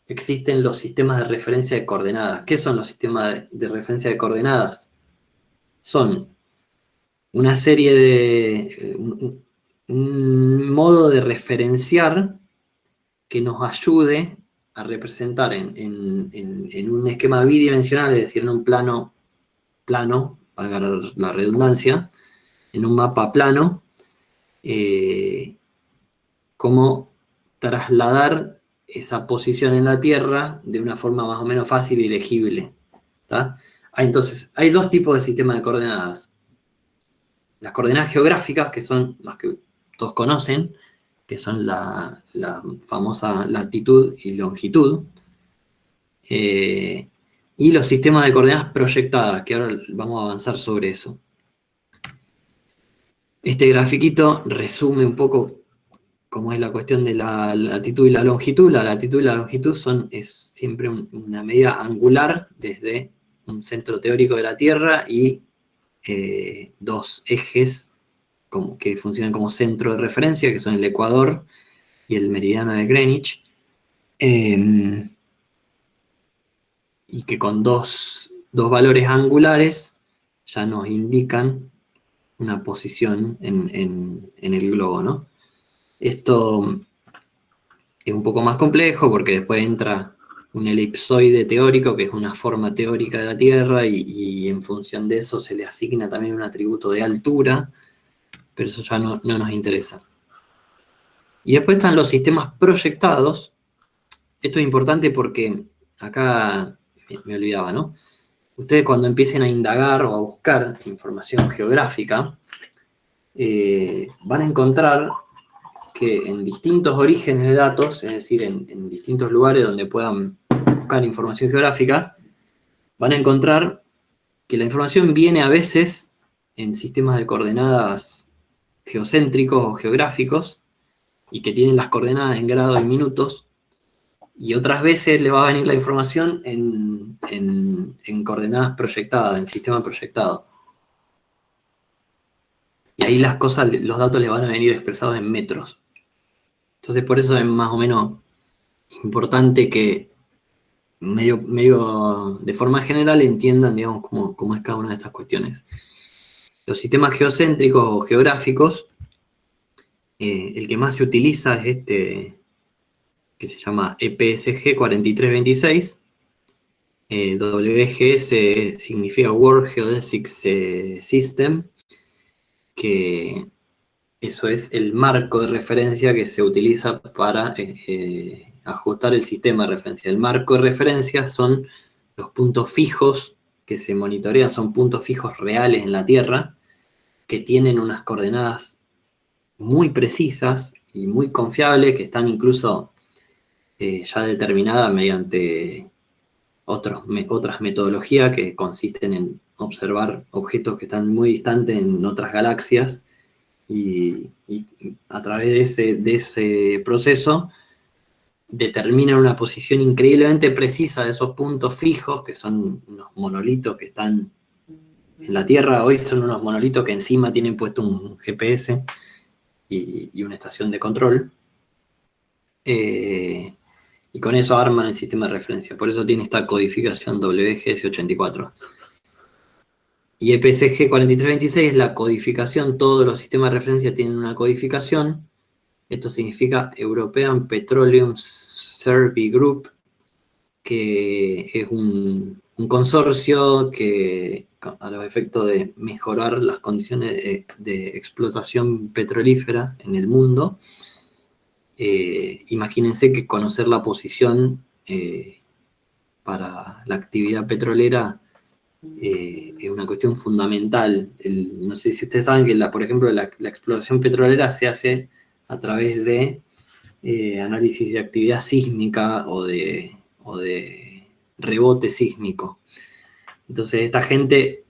existen los sistemas de referencia de coordenadas. ¿Qué son los sistemas de referencia de coordenadas? Son una serie de... un modo de referenciar que nos ayude a representar en un esquema bidimensional, es decir, en un plano plano, valga la redundancia, en un mapa plano, cómo trasladar esa posición en la Tierra de una forma más o menos fácil y legible. Entonces, hay dos tipos de sistemas de coordenadas. Las coordenadas geográficas, que son las que todos conocen, que son la famosa latitud y longitud, y los sistemas de coordenadas proyectadas, que ahora vamos a avanzar sobre eso. Este grafiquito resume un poco cómo es la cuestión de la latitud y la longitud. La latitud y la longitud es siempre una medida angular desde un centro teórico de la Tierra y dos ejes que funcionan como centro de referencia, que son el ecuador y el meridiano de Greenwich, y que con dos valores angulares ya nos indican una posición en el globo, ¿no? Esto es un poco más complejo porque después entra un elipsoide teórico, que es una forma teórica de la Tierra, y en función de eso se le asigna también un atributo de altura, pero eso ya no nos interesa. Y después están los sistemas proyectados. Esto es importante porque acá me olvidaba, ¿no? Ustedes cuando empiecen a indagar o a buscar información geográfica, van a encontrar que en distintos orígenes de datos, es decir, en distintos lugares donde puedan buscar información geográfica, van a encontrar que la información viene a veces en sistemas de coordenadas geocéntricos o geográficos, y que tienen las coordenadas en grados y minutos, y otras veces le va a venir la información en coordenadas proyectadas, en sistema proyectado. Y ahí los datos le van a venir expresados en metros. Entonces por eso es más o menos importante que medio de forma general entiendan, digamos, cómo es cada una de estas cuestiones. Los sistemas geocéntricos o geográficos, el que más se utiliza es este, que se llama EPSG 4326. WGS significa World Geodesic System, que eso es el marco de referencia que se utiliza para ajustar el sistema de referencia. El marco de referencia son los puntos fijos que se monitorean, son puntos fijos reales en la Tierra, que tienen unas coordenadas muy precisas y muy confiables, que están incluso ya determinadas mediante otras metodologías que consisten en observar objetos que están muy distantes en otras galaxias, y a través de ese proceso determinan una posición increíblemente precisa de esos puntos fijos, que son unos monolitos que están en la Tierra. Hoy son unos monolitos que encima tienen puesto un GPS y una estación de control. Y con eso arman el sistema de referencia. Por eso tiene esta codificación WGS84. Y EPSG 4326 es la codificación. Todos los sistemas de referencia tienen una codificación. Esto significa European Petroleum Survey Group, que es un consorcio que, a los efectos de mejorar las condiciones de explotación petrolífera en el mundo, imagínense que conocer la posición para la actividad petrolera es una cuestión fundamental. No sé si ustedes saben que, por ejemplo, la exploración petrolera se hace a través de análisis de actividad sísmica o de rebote sísmico. Entonces esta gente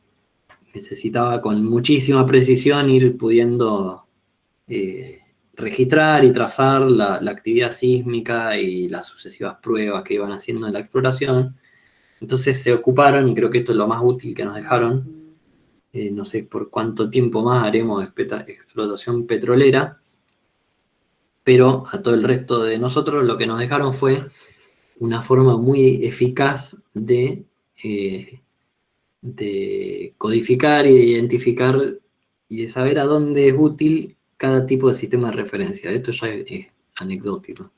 necesitaba con muchísima precisión ir pudiendo registrar y trazar la actividad sísmica y las sucesivas pruebas que iban haciendo en la exploración. Entonces se ocuparon, y creo que esto es lo más útil que nos dejaron, no sé por cuánto tiempo más haremos explotación petrolera, pero a todo el resto de nosotros lo que nos dejaron fue una forma muy eficaz de codificar y de identificar y de saber a dónde es útil cada tipo de sistema de referencia. Esto ya es anecdótico.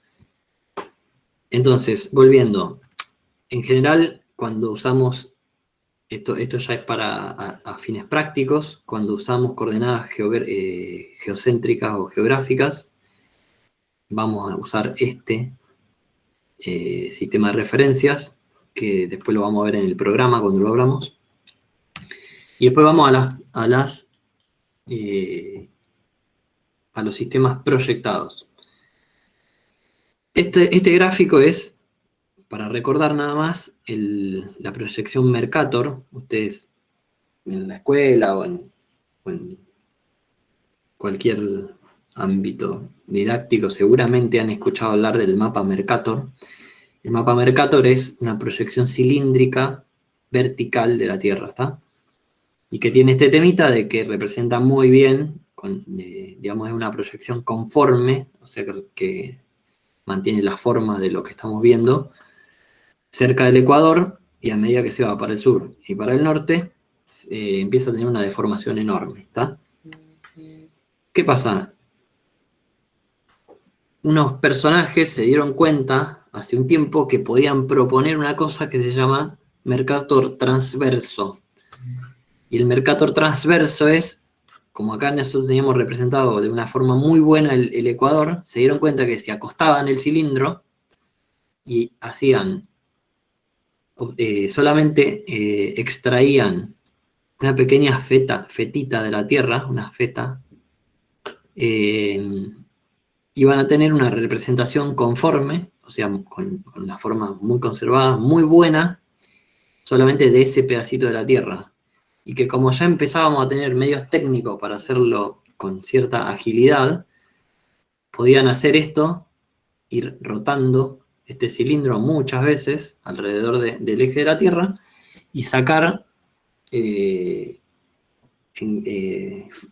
Entonces, volviendo, en general, cuando usamos esto ya es para a fines prácticos, cuando usamos coordenadas geocéntricas o geográficas, vamos a usar este sistema de referencias, que después lo vamos a ver en el programa cuando lo abramos. Y después vamos a los sistemas proyectados. Este gráfico es, para recordar nada más, la proyección Mercator. Ustedes en la escuela o en cualquier ámbito didáctico seguramente han escuchado hablar del mapa Mercator. El mapa Mercator es una proyección cilíndrica vertical de la Tierra, ¿está? Y que tiene este temita de que representa muy bien, digamos, es una proyección conforme, o sea que mantiene la forma de lo que estamos viendo, cerca del Ecuador, y a medida que se va para el sur y para el norte, empieza a tener una deformación enorme, ¿está? ¿Qué pasa? Unos personajes se dieron cuenta hace un tiempo que podían proponer una cosa que se llama Mercator transverso. Y el Mercator transverso es, como acá nosotros teníamos representado de una forma muy buena el Ecuador, se dieron cuenta que si acostaban el cilindro y hacían, solamente extraían una pequeña fetita de la Tierra, una feta, iban a tener una representación conforme, o sea, con la forma muy conservada, muy buena, solamente de ese pedacito de la Tierra. Y que como ya empezábamos a tener medios técnicos para hacerlo con cierta agilidad, podían hacer esto, ir rotando este cilindro muchas veces alrededor del eje de la Tierra y sacar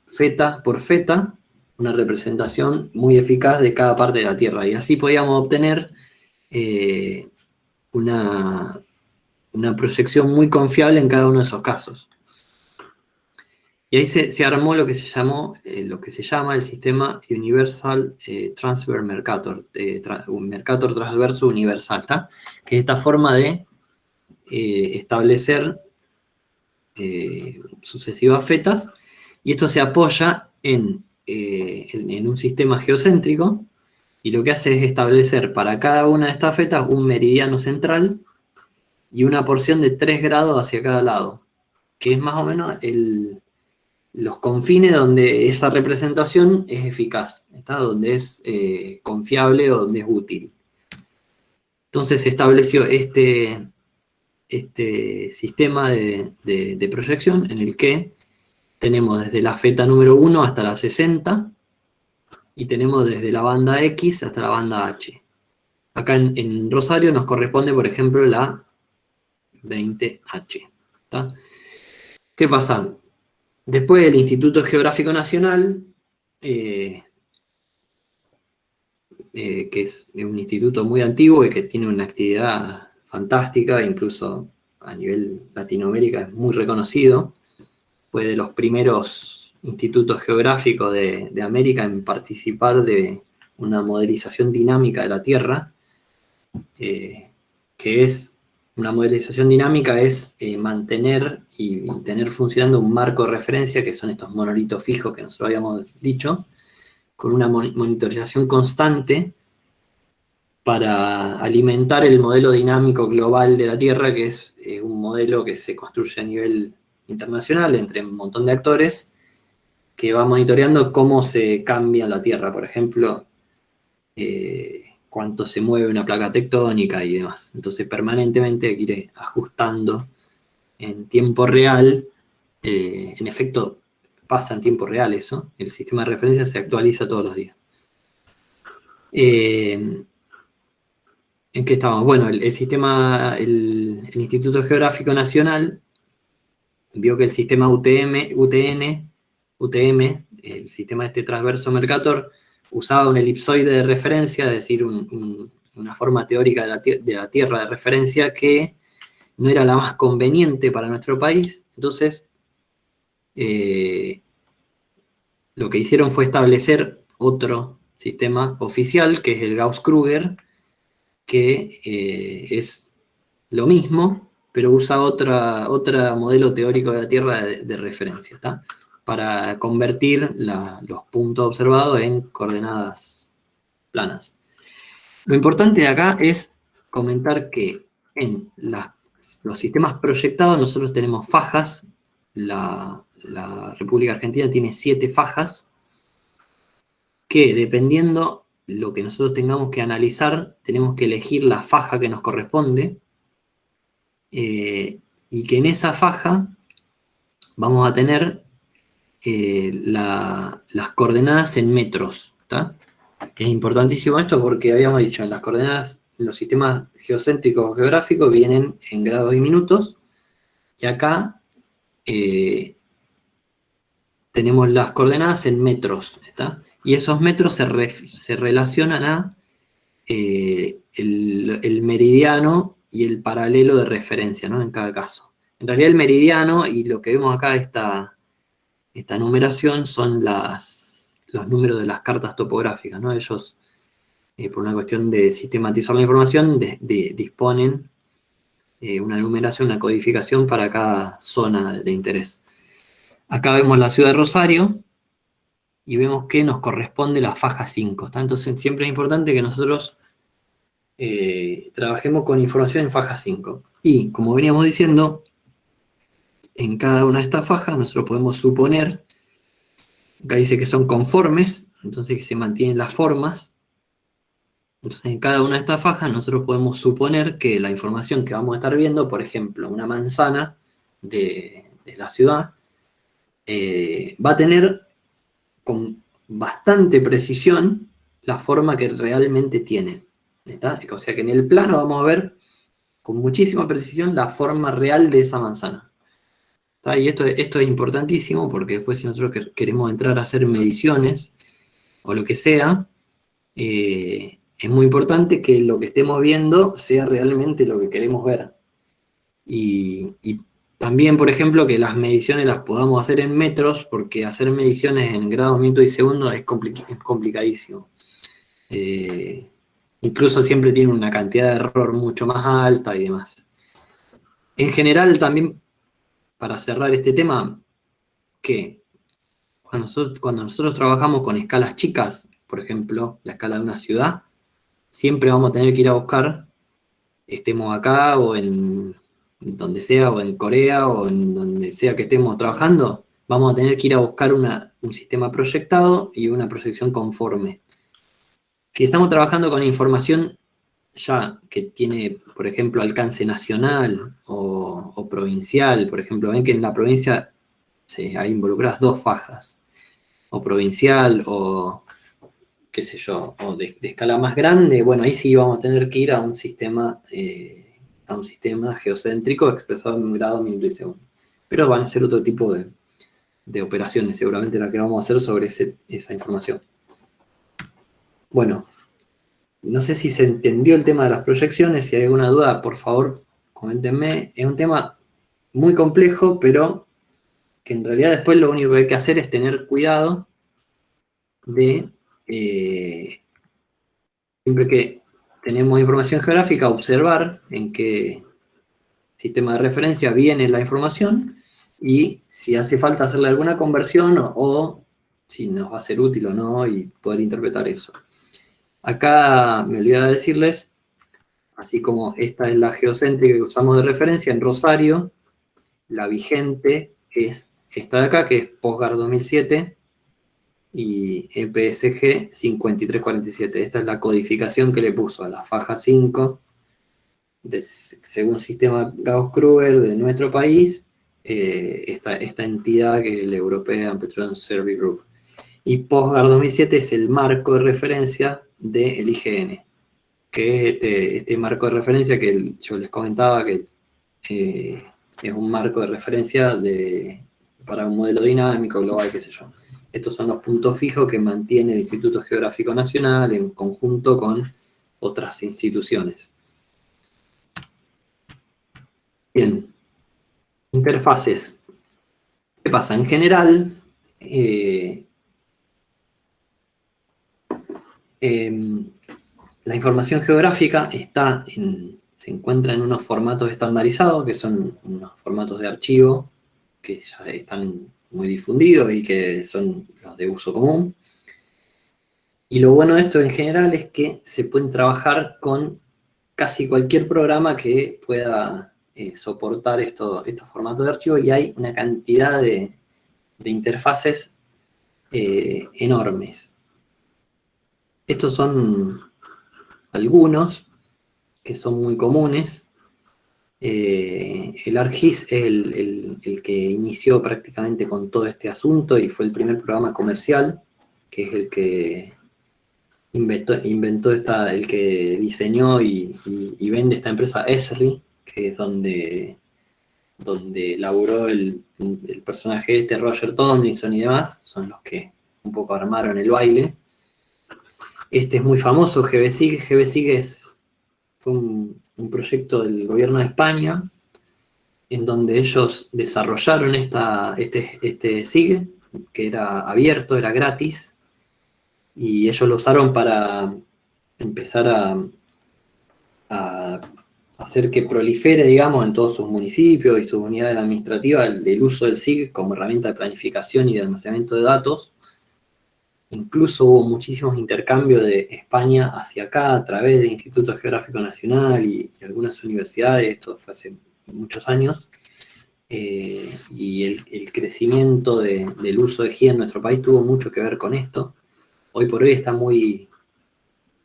feta por feta una representación muy eficaz de cada parte de la Tierra. Y así podíamos obtener una proyección muy confiable en cada uno de esos casos. Y ahí se armó lo que se llama el sistema Universal Transfer Mercator, un Mercator transverso universal, ¿está? Que es esta forma de establecer sucesivas fetas, y esto se apoya en un sistema geocéntrico, y lo que hace es establecer para cada una de estas fetas un meridiano central y una porción de 3 grados hacia cada lado, que es más o menos los confines donde esa representación es eficaz, ¿está? Donde es confiable o donde es útil. Entonces se estableció este sistema de proyección en el que tenemos desde la feta número 1 hasta la 60, y tenemos desde la banda X hasta la banda H. Acá en Rosario nos corresponde, por ejemplo, la 20H. ¿Está? ¿Qué pasa? Después el Instituto Geográfico Nacional, que es un instituto muy antiguo y que tiene una actividad fantástica, incluso a nivel Latinoamérica es muy reconocido, fue de los primeros institutos geográficos de América en participar de una modelización dinámica de la Tierra, que es una modelización dinámica, es mantener y tener funcionando un marco de referencia, que son estos monolitos fijos que nosotros habíamos dicho, con una monitorización constante para alimentar el modelo dinámico global de la Tierra, que es un modelo que se construye a nivel internacional entre un montón de actores, que va monitoreando cómo se cambia la Tierra, por ejemplo, cuánto se mueve una placa tectónica y demás. Entonces permanentemente hay que ir ajustando en tiempo real. En efecto, pasa en tiempo real eso. El sistema de referencia se actualiza todos los días. ¿En qué estábamos? Bueno, el Instituto Geográfico Nacional vio que el sistema UTM, el sistema este transverso Mercator, usaba un elipsoide de referencia, es decir, una forma teórica de la Tierra de referencia que no era la más conveniente para nuestro país. Entonces, lo que hicieron fue establecer otro sistema oficial, que es el Gauss-Krüger, que es lo mismo, pero usa otro modelo teórico de la Tierra de referencia, ¿está? Para convertir los puntos observados en coordenadas planas. Lo importante de acá es comentar que en los sistemas proyectados nosotros tenemos fajas. La República Argentina tiene 7 fajas que, dependiendo lo que nosotros tengamos que analizar, tenemos que elegir la faja que nos corresponde, y que en esa faja vamos a tener las coordenadas en metros, ¿está? Que es importantísimo esto porque habíamos dicho, en las coordenadas, en los sistemas geocéntricos o geográficos vienen en grados y minutos, y acá tenemos las coordenadas en metros, ¿está? Y esos metros se relacionan a el meridiano y el paralelo de referencia, ¿no? En cada caso. En realidad el meridiano, y lo que vemos acá, esta numeración, son los números de las cartas topográficas, ¿no? Ellos, por una cuestión de sistematizar la información, disponen una numeración, una codificación para cada zona de interés. Acá vemos la ciudad de Rosario y vemos que nos corresponde la faja 5, ¿está? Entonces siempre es importante que nosotros trabajemos con información en faja 5. Y como veníamos diciendo, en cada una de estas fajas nosotros podemos suponer, acá dice que son conformes, entonces que se mantienen las formas. Entonces en cada una de estas fajas nosotros podemos suponer que la información que vamos a estar viendo, por ejemplo, una manzana de la ciudad, va a tener con bastante precisión la forma que realmente tiene, ¿está? O sea que en el plano vamos a ver con muchísima precisión la forma real de esa manzana, ¿está? Y esto es importantísimo porque después, si nosotros queremos entrar a hacer mediciones o lo que sea, es muy importante que lo que estemos viendo sea realmente lo que queremos ver. Y también, por ejemplo, que las mediciones las podamos hacer en metros, porque hacer mediciones en grados, minutos y segundos es complicadísimo. Incluso siempre tiene una cantidad de error mucho más alta y demás. En general, también, para cerrar este tema, que cuando nosotros trabajamos con escalas chicas, por ejemplo, la escala de una ciudad, siempre vamos a tener que ir a buscar, estemos acá o en donde sea, o en Corea, o en donde sea que estemos trabajando, vamos a tener que ir a buscar un sistema proyectado y una proyección conforme. Si estamos trabajando con información ya que tiene, por ejemplo, alcance nacional o provincial, por ejemplo, ven que en la provincia hay involucradas 2 fajas, o provincial, o qué sé yo, o de escala más grande, bueno, ahí sí vamos a tener que ir a un sistema geocéntrico expresado en grado, minuto y segundo. Pero van a ser otro tipo de operaciones, seguramente las que vamos a hacer sobre esa información. Bueno, no sé si se entendió el tema de las proyecciones. Si hay alguna duda, por favor, coméntenme. Es un tema muy complejo, pero que en realidad después lo único que hay que hacer es tener cuidado de, siempre que tenemos información geográfica, observar en qué sistema de referencia viene la información y si hace falta hacerle alguna conversión o si nos va a ser útil o no y poder interpretar eso. Acá me olvidé de decirles, así como esta es la geocéntrica que usamos de referencia en Rosario, la vigente es esta de acá, que es PostGar 2007 y EPSG 5347. Esta es la codificación que le puso a la faja 5, según sistema Gauss-Kruger de nuestro país, esta entidad que es la European Petroleum Survey Group. Y PostGar 2007 es el marco de referencia del IGN, que es este marco de referencia que yo les comentaba que es un marco de referencia para un modelo dinámico, global, qué sé yo. Estos son los puntos fijos que mantiene el Instituto Geográfico Nacional en conjunto con otras instituciones. Bien, interfaces. ¿Qué pasa? En general, la información geográfica está se encuentra en unos formatos estandarizados, que son unos formatos de archivo que ya están muy difundidos y que son los de uso común. Y lo bueno de esto en general es que se pueden trabajar con casi cualquier programa que pueda soportar estos formatos de archivo, y hay una cantidad de interfaces enormes. Estos son algunos que son muy comunes. El ArcGIS es el que inició prácticamente con todo este asunto y fue el primer programa comercial, que es el que inventó el que diseñó y vende esta empresa Esri, que es donde laburó el personaje este, Roger Tomlinson y demás, son los que un poco armaron el baile. Este es muy famoso, GBSIG. GBSIG fue un proyecto del gobierno de España, en donde ellos desarrollaron este SIG, que era abierto, era gratis, y ellos lo usaron para empezar a hacer que prolifere, digamos, en todos sus municipios y sus unidades administrativas el uso del SIG como herramienta de planificación y de almacenamiento de datos. Incluso hubo muchísimos intercambios de España hacia acá a través del Instituto Geográfico Nacional y algunas universidades. Esto fue hace muchos años. Y el crecimiento del uso de GIA en nuestro país tuvo mucho que ver con esto. Hoy por hoy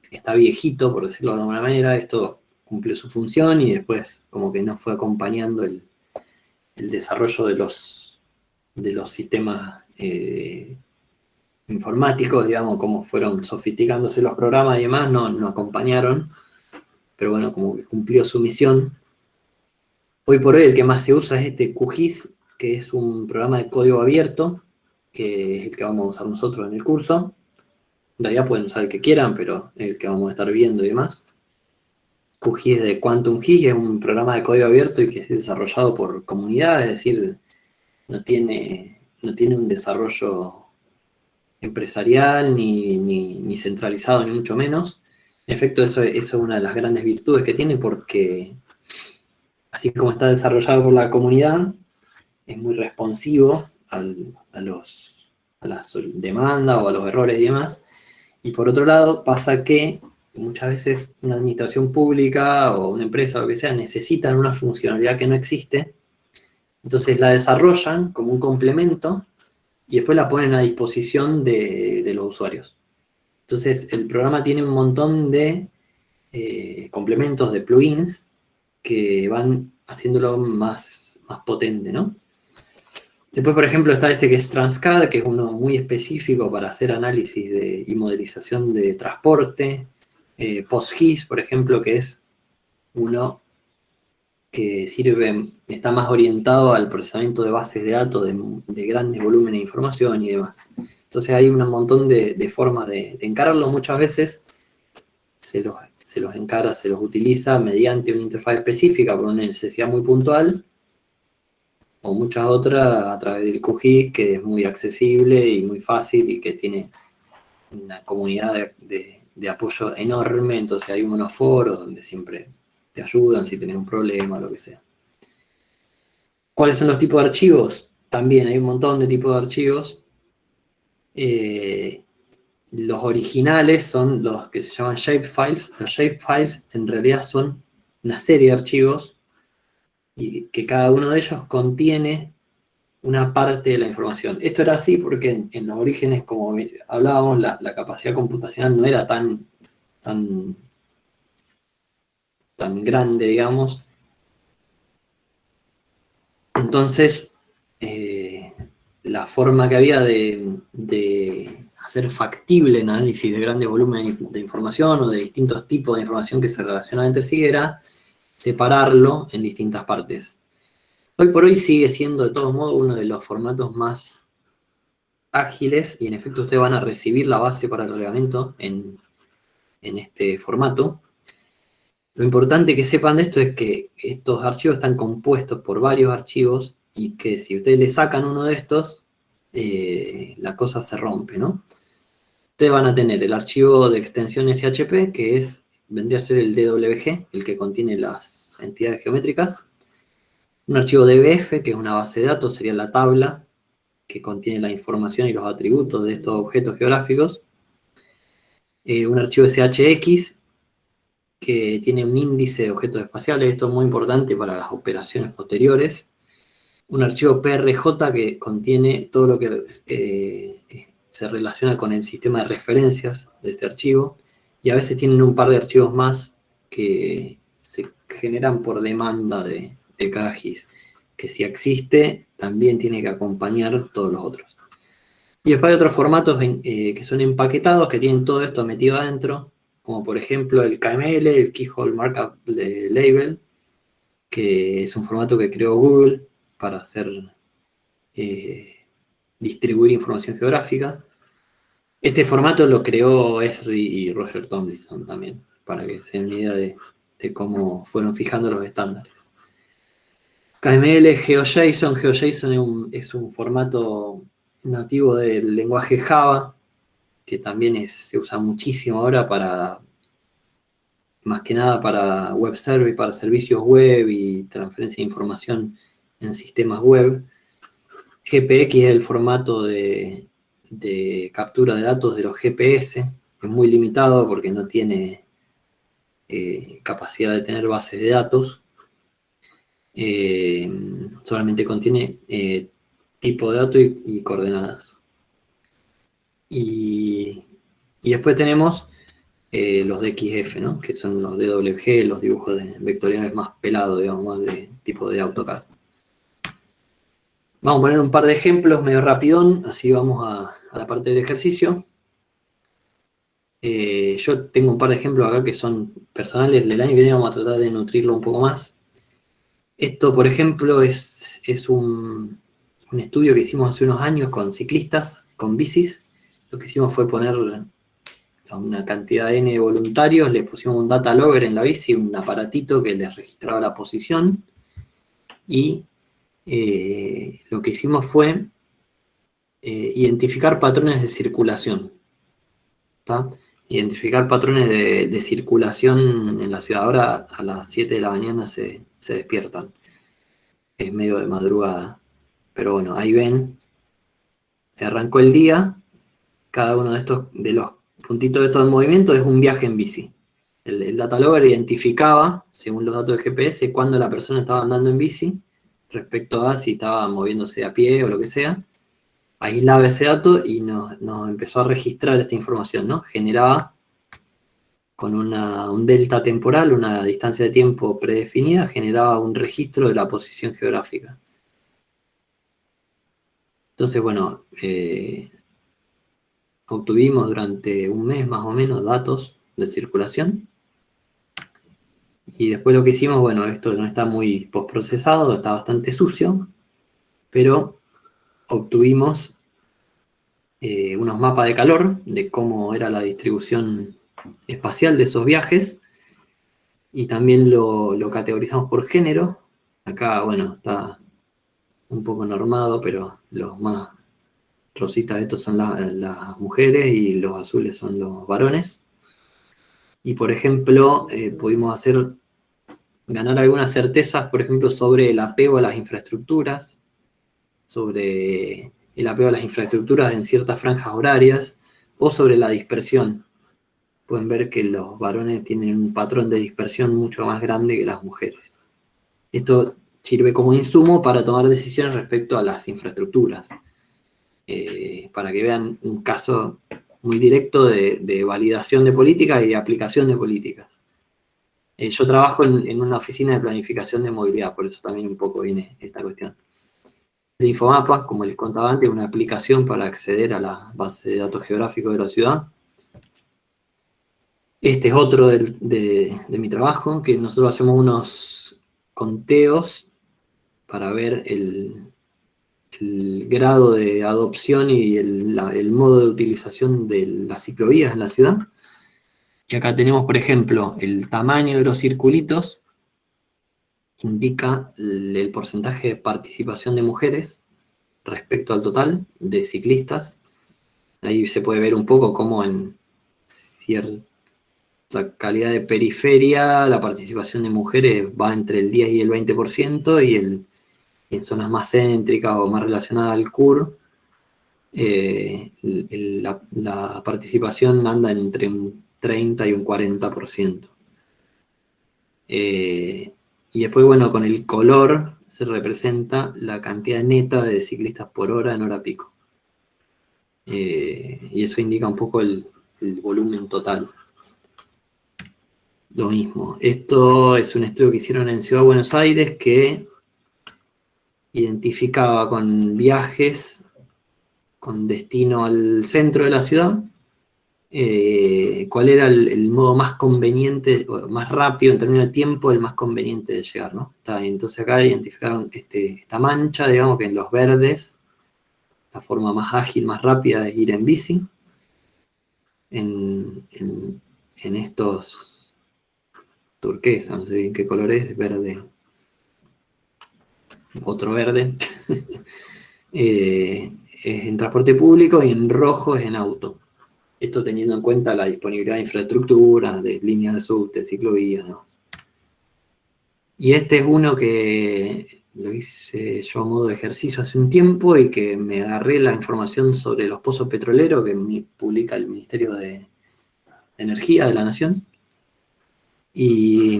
está viejito, por decirlo de alguna manera. Esto cumplió su función y después como que no fue acompañando el desarrollo de los sistemas informáticos, digamos, como fueron sofisticándose los programas y demás, no acompañaron, pero bueno, como que cumplió su misión. Hoy por hoy el que más se usa es este QGIS, que es un programa de código abierto, que es el que vamos a usar nosotros en el curso. En realidad pueden usar el que quieran, pero es el que vamos a estar viendo y demás. QGIS de Quantum GIS, es un programa de código abierto y que es desarrollado por comunidad, es decir, no tiene un desarrollo empresarial ni centralizado, ni mucho menos. En efecto, eso es una de las grandes virtudes que tiene, porque así como está desarrollado por la comunidad, es muy responsivo a las demandas o a los errores y demás. Y por otro lado, pasa que muchas veces una administración pública o una empresa o lo que sea necesitan una funcionalidad que no existe, entonces la desarrollan como un complemento y después la ponen a disposición de los usuarios. Entonces el programa tiene un montón de complementos, de plugins, que van haciéndolo más potente, ¿no? Después, por ejemplo, está este que es Transcad, que es uno muy específico para hacer análisis y modelización de transporte. PostGIS, por ejemplo, que es uno que está más orientado al procesamiento de bases de datos de grandes volúmenes de información y demás. Entonces hay un montón de formas de encararlo. Muchas veces se los encara, se los utiliza mediante una interfaz específica por una necesidad muy puntual, o muchas otras a través del QGIS, que es muy accesible y muy fácil y que tiene una comunidad de apoyo enorme. Entonces hay unos foros donde siempre te ayudan si tenés un problema o lo que sea. ¿Cuáles son los tipos de archivos? También hay un montón de tipos de archivos. Los originales son los que se llaman shapefiles. Los shapefiles en realidad son una serie de archivos y que cada uno de ellos contiene una parte de la información. Esto era así porque en los orígenes, como hablábamos, la capacidad computacional no era tan grande, digamos. Entonces, la forma que había de hacer factible el análisis de grandes volúmenes de información o de distintos tipos de información que se relacionaban entre sí era separarlo en distintas partes. Hoy por hoy sigue siendo de todos modos uno de los formatos más ágiles, y en efecto ustedes van a recibir la base para el reglamento en este formato. Lo importante que sepan de esto es que estos archivos están compuestos por varios archivos y que si ustedes le sacan uno de estos, la cosa se rompe, ¿no? Ustedes van a tener el archivo de extensión SHP, que es vendría a ser el DWG, el que contiene las entidades geométricas. Un archivo DBF, que es una base de datos, sería la tabla que contiene la información y los atributos de estos objetos geográficos. Un archivo SHX, que tiene un índice de objetos espaciales. Esto es muy importante para las operaciones posteriores. Un archivo PRJ, que contiene todo lo que se relaciona con el sistema de referencias de este archivo. Y a veces tienen un par de archivos más que se generan por demanda de cada GIS, que si existe, también tiene que acompañar todos los otros. Y después hay otros formatos que son empaquetados, que tienen todo esto metido adentro, como por ejemplo el KML, el Keyhole Markup Label, que es un formato que creó Google para hacer distribuir información geográfica. Este formato lo creó Esri y Roger Tomlinson también, para que se den una idea de cómo fueron fijando los estándares. KML, GeoJSON. GeoJSON es un formato nativo del lenguaje Java, que también se usa muchísimo ahora para, más que nada para web service, para servicios web y transferencia de información en sistemas web. GPX es el formato de captura de datos de los GPS, es muy limitado porque no tiene capacidad de tener bases de datos. Solamente contiene tipo de dato y coordenadas. Y después tenemos los DXF, ¿no? Que son los DWG, los dibujos vectoriales más pelados, digamos, más de tipo de AutoCAD. Vamos a poner un par de ejemplos medio rapidón, así vamos a la parte del ejercicio. Yo tengo un par de ejemplos acá que son personales. El año que viene vamos a tratar de nutrirlo un poco más. Esto, por ejemplo, es un estudio que hicimos hace unos años con ciclistas, con bicis. Lo que hicimos fue poner a una cantidad N de voluntarios, les pusimos un data logger en la bici, un aparatito que les registraba la posición, y lo que hicimos fue identificar patrones de circulación. ¿Tá? Identificar patrones de circulación en la ciudad. Ahora a las 7 de la mañana se despiertan. Es medio de madrugada. Pero bueno, ahí ven. Arrancó el día. Cada uno de los puntitos de todo el movimiento es un viaje en bici. El data logger identificaba, según los datos de GPS, cuándo la persona estaba andando en bici, respecto a si estaba moviéndose a pie o lo que sea. Aislaba ese dato y nos empezó a registrar esta información, ¿no? Generaba con un delta temporal, una distancia de tiempo predefinida, generaba un registro de la posición geográfica. Entonces, bueno, obtuvimos durante un mes más o menos datos de circulación. Y después lo que hicimos, bueno, esto no está muy postprocesado, está bastante sucio, pero obtuvimos unos mapas de calor, de cómo era la distribución espacial de esos viajes, y también lo categorizamos por género. Acá, bueno, está un poco normado, pero los más rositas estos son las mujeres y los azules son los varones. Y por ejemplo, pudimos ganar algunas certezas, por ejemplo, sobre el apego a las infraestructuras, sobre el apego a las infraestructuras en ciertas franjas horarias, o sobre la dispersión. Pueden ver que los varones tienen un patrón de dispersión mucho más grande que las mujeres. Esto sirve como insumo para tomar decisiones respecto a las infraestructuras, para que vean un caso muy directo de validación de políticas y de aplicación de políticas. Yo trabajo en una oficina de planificación de movilidad, por eso también un poco viene esta cuestión. El Infomapa, como les contaba antes, es una aplicación para acceder a la base de datos geográficos de la ciudad. Este es otro de mi trabajo, que nosotros hacemos unos conteos para ver el grado de adopción y el modo de utilización de las ciclovías en la ciudad. Y acá tenemos, por ejemplo, el tamaño de los circulitos, que indica el porcentaje de participación de mujeres respecto al total de ciclistas. Ahí se puede ver un poco cómo en ciertos la calidad de periferia, la participación de mujeres va entre el 10 y el 20%, y en zonas más céntricas o más relacionadas al CUR, la participación anda entre un 30 y un 40%. Y después, bueno, con el color se representa la cantidad neta de ciclistas por hora en hora pico. Y eso indica un poco el volumen total. Lo mismo. Esto es un estudio que hicieron en Ciudad de Buenos Aires que identificaba con viajes con destino al centro de la ciudad, cuál era el modo más conveniente, o más rápido en términos de tiempo, el más conveniente de llegar, ¿no? Entonces acá identificaron esta mancha, digamos que en los verdes, la forma más ágil, más rápida es ir en bici. En estos turquesa, no sé bien qué color es, verde, otro verde, es en transporte público, y en rojo es en auto. Esto teniendo en cuenta la disponibilidad de infraestructuras, de líneas de subte, ciclovías, demás. Y este es uno que lo hice yo a modo de ejercicio hace un tiempo, y que me agarré la información sobre los pozos petroleros que publica el Ministerio de Energía de la Nación. Y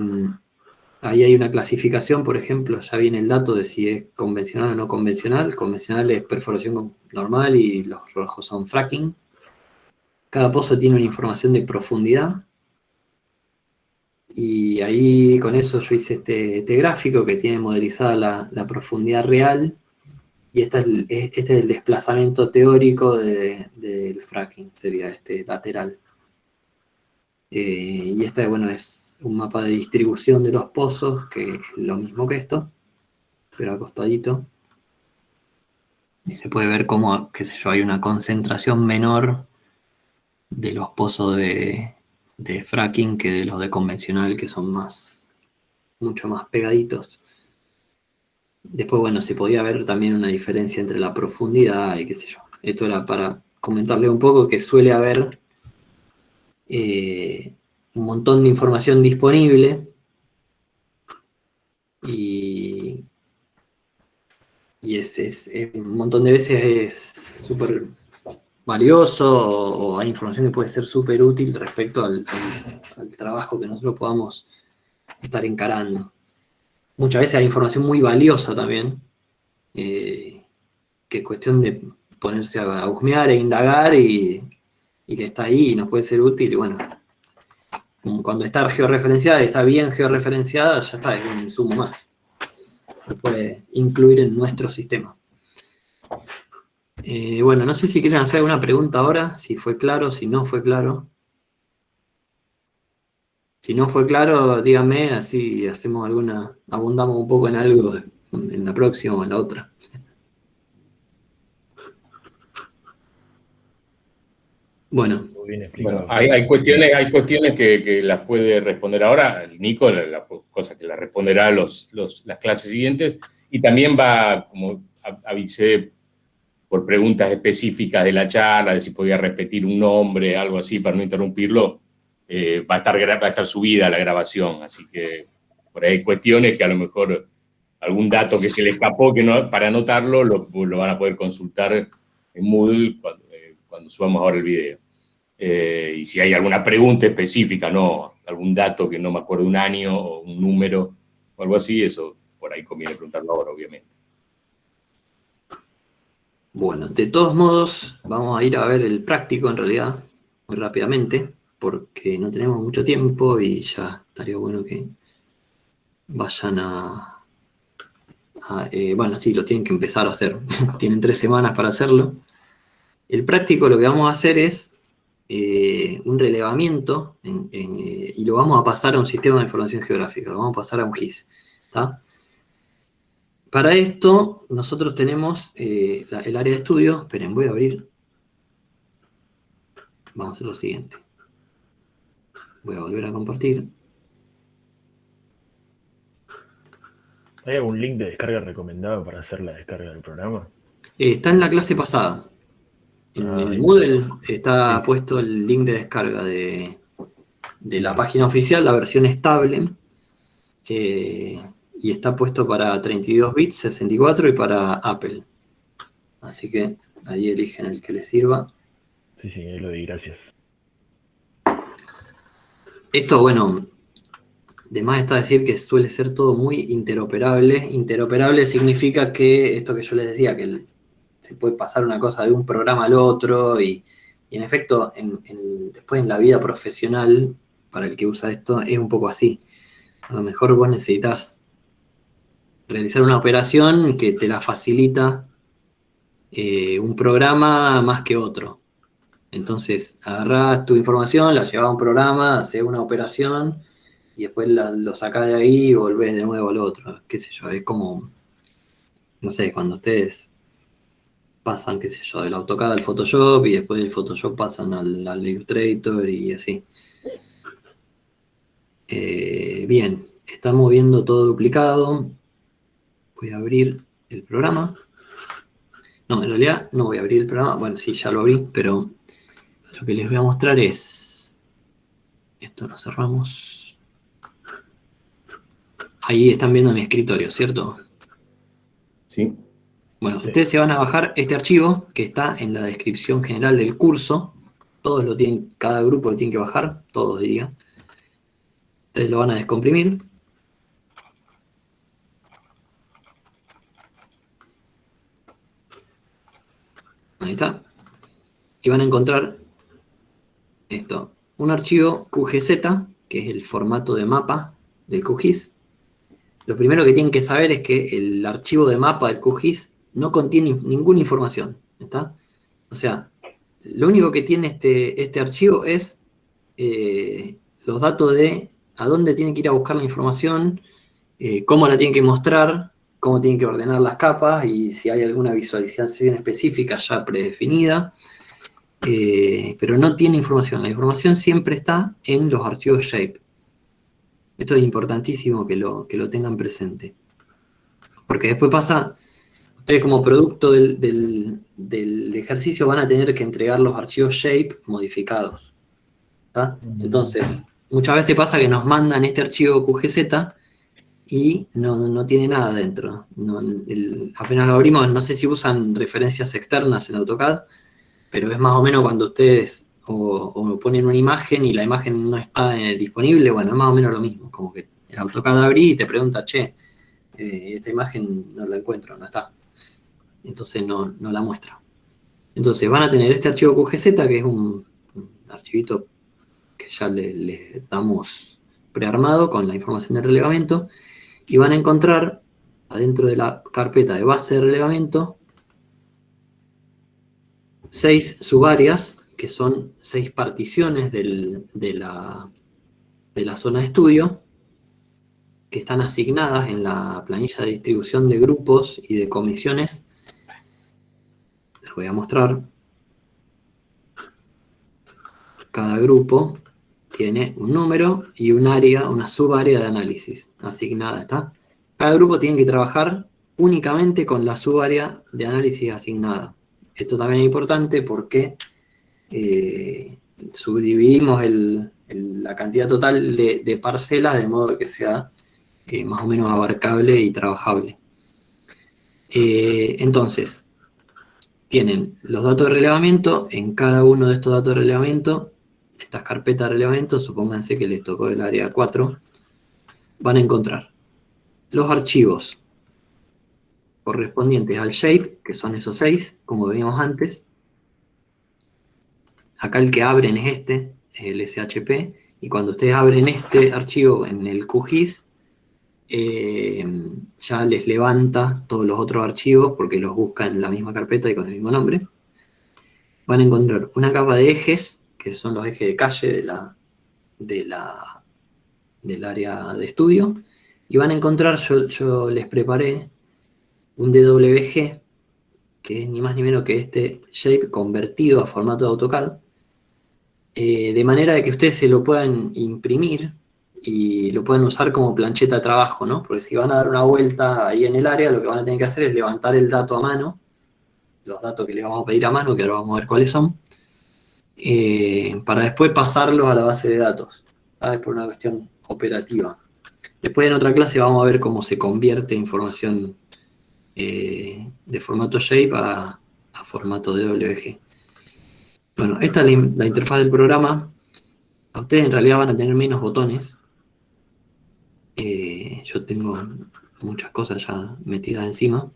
ahí hay una clasificación, por ejemplo, ya viene el dato de si es convencional o no convencional. Convencional es perforación normal y los rojos son fracking. Cada pozo tiene una información de profundidad. Y ahí con eso yo hice este gráfico que tiene modelizada la profundidad real. Y este es el desplazamiento teórico del fracking, sería este lateral. Y este, bueno, es un mapa de distribución de los pozos, que es lo mismo que esto, pero acostadito. Y se puede ver cómo, qué sé yo, hay una concentración menor de los pozos de fracking que de los de convencional, que son mucho más pegaditos. Después, bueno, se podía ver también una diferencia entre la profundidad y qué sé yo. Esto era para comentarle un poco que suele haber un montón de información disponible, y un montón de veces es súper valioso, o hay información que puede ser súper útil respecto al trabajo que nosotros podamos estar encarando. Muchas veces hay información muy valiosa también, que es cuestión de ponerse a husmear e indagar, y que está ahí y nos puede ser útil. Y bueno, cuando está georreferenciada y está bien georreferenciada, ya está, es un insumo más. Se puede incluir en nuestro sistema. Bueno, no sé si quieren hacer alguna pregunta ahora, si fue claro, si no fue claro. Si no fue claro, díganme, así hacemos abundamos un poco en algo en la próxima o en la otra. Bueno.
Muy bien explicado.
Bueno, hay cuestiones que las puede responder ahora el Nico, cosa que la responderá las clases siguientes, y también va, como avisé, por preguntas específicas de la charla, de si podía repetir un nombre, algo así, para no interrumpirlo, va a estar subida la grabación, así que por ahí hay cuestiones que a lo mejor algún dato que se le escapó, para anotarlo, lo van a poder consultar en Moodle cuando subamos ahora el video. Y si hay alguna pregunta específica, ¿no? Algún dato que no me acuerdo, un año o un número o algo así, eso por ahí conviene preguntarlo ahora, obviamente.
Bueno, de todos modos, vamos a ir a ver el práctico en realidad, muy rápidamente, porque no tenemos mucho tiempo y ya estaría bueno que vayan bueno, sí, lo tienen que empezar a hacer. Tienen 3 semanas para hacerlo. El práctico, lo que vamos a hacer es un relevamiento, y lo vamos a pasar a un sistema de información geográfica, lo vamos a pasar a un GIS. ¿Está? Para esto, nosotros tenemos el área de estudio. Esperen, voy a abrir. Vamos a hacer lo siguiente. Voy a volver a compartir.
¿Hay algún link de descarga recomendado para hacer la descarga del programa?
Está en la clase pasada. En el Moodle está puesto el link de descarga de de la página oficial, la versión estable, y está puesto para 32 bits, 64 y para Apple. Así que ahí eligen el que les sirva.
Sí, ahí lo di, gracias.
Esto, bueno, de más está decir que suele ser todo muy interoperable. Interoperable significa que esto que yo les decía, que se puede pasar una cosa de un programa al otro y en efecto, después en la vida profesional, para el que usa esto, es un poco así. A lo mejor vos necesitas realizar una operación que te la facilita un programa más que otro. Entonces, agarrás tu información, la llevas a un programa, haces una operación y después lo sacás de ahí y volvés de nuevo al otro. Qué sé yo, es como, no sé, cuando ustedes pasan, qué sé yo, del AutoCAD al Photoshop y después del Photoshop pasan al Illustrator y así. Bien, estamos viendo todo duplicado. Voy a abrir el programa. No, en realidad no voy a abrir el programa. Bueno, sí, ya lo abrí, pero lo que les voy a mostrar es... Esto lo cerramos. Ahí están viendo mi escritorio, ¿cierto?
Sí.
Bueno,
Sí.
ustedes se van a bajar este archivo que está en la descripción general del curso. Todos lo tienen, cada grupo lo tiene que bajar, todos diría. Ustedes lo van a descomprimir. Ahí está. Y van a encontrar esto. Un archivo QGZ, que es el formato de mapa del QGIS. Lo primero que tienen que saber es que el archivo de mapa del QGIS no contiene ninguna información. ¿Está? O sea, lo único que tiene este archivo es los datos de a dónde tienen que ir a buscar la información, cómo la tienen que mostrar, cómo tienen que ordenar las capas y si hay alguna visualización específica ya predefinida. Pero no tiene información. La información siempre está en los archivos shape. Esto es importantísimo que lo tengan presente. Porque después pasa, ustedes como producto del ejercicio van a tener que entregar los archivos shape modificados. ¿Tá? Entonces, muchas veces pasa que nos mandan este archivo QGZ y no tiene nada dentro. Apenas lo abrimos, no sé si usan referencias externas en AutoCAD, pero es más o menos cuando ustedes o ponen una imagen y la imagen no está disponible, bueno, es más o menos lo mismo, como que el AutoCAD abrí y te pregunta, che, esta imagen no la encuentro, no está. Entonces no la muestra. Entonces van a tener este archivo QGZ, que es un archivito que ya le damos prearmado con la información del relevamiento, y van a encontrar adentro de la carpeta de base de relevamiento 6 subáreas, que son 6 particiones de la zona de estudio, que están asignadas en la planilla de distribución de grupos y de comisiones. Les voy a mostrar. Cada grupo tiene un número y un área, una subárea de análisis asignada, ¿está? Cada grupo tiene que trabajar únicamente con la subárea de análisis asignada. Esto también es importante porque subdividimos la cantidad total de parcelas de modo que sea más o menos abarcable y trabajable. Entonces, tienen los datos de relevamiento. En cada uno de estos datos de relevamiento, estas carpetas de relevamiento, supónganse que les tocó el área 4, van a encontrar los archivos correspondientes al shape, que son esos 6, como veíamos antes. Acá el que abren es este, es el SHP, y cuando ustedes abren este archivo en el QGIS, ya les levanta todos los otros archivos porque los busca en la misma carpeta y con el mismo nombre. Van a encontrar una capa de ejes, que son los ejes de calle del área de estudio, y van a encontrar, yo les preparé un DWG, que es ni más ni menos que este shape convertido a formato de AutoCAD, de manera de que ustedes se lo puedan imprimir y lo pueden usar como plancheta de trabajo, ¿no? Porque si van a dar una vuelta ahí en el área, lo que van a tener que hacer es levantar el dato a mano, los datos que le vamos a pedir a mano, que ahora vamos a ver cuáles son, para después pasarlos a la base de datos. Es por una cuestión operativa. Después en otra clase vamos a ver cómo se convierte información de formato shape a formato DWG. Bueno, esta es la interfaz del programa. A ustedes en realidad van a tener menos botones. Yo tengo muchas cosas ya metidas encima.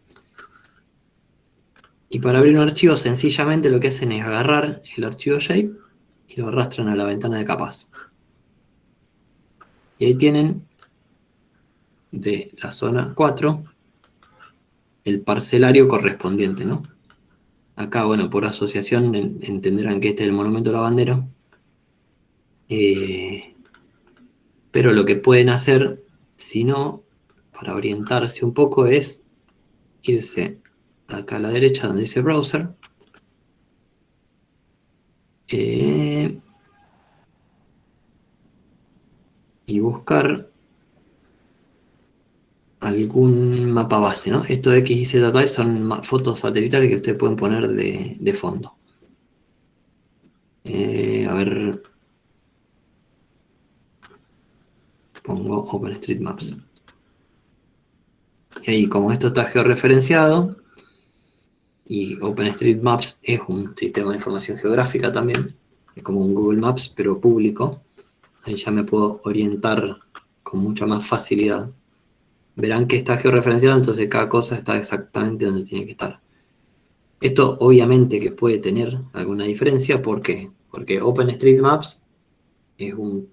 Y para abrir un archivo, sencillamente lo que hacen es agarrar el archivo shape y lo arrastran a la ventana de capas. Y ahí tienen de la zona 4 el parcelario correspondiente, ¿no? Acá, bueno, por asociación entenderán que este es el monumento a la bandera. Pero lo que pueden hacer, si no, para orientarse un poco, es irse acá a la derecha donde dice Browser. Y buscar algún mapa base, ¿no? Esto de X y Z Tiles son fotos satelitales que ustedes pueden poner de fondo. A ver, pongo OpenStreetMaps. Y ahí, como esto está georreferenciado, y OpenStreetMaps es un sistema de información geográfica también, es como un Google Maps, pero público, ahí ya me puedo orientar con mucha más facilidad. Verán que está georreferenciado, entonces cada cosa está exactamente donde tiene que estar. Esto obviamente que puede tener alguna diferencia, ¿por qué? Porque OpenStreetMaps es un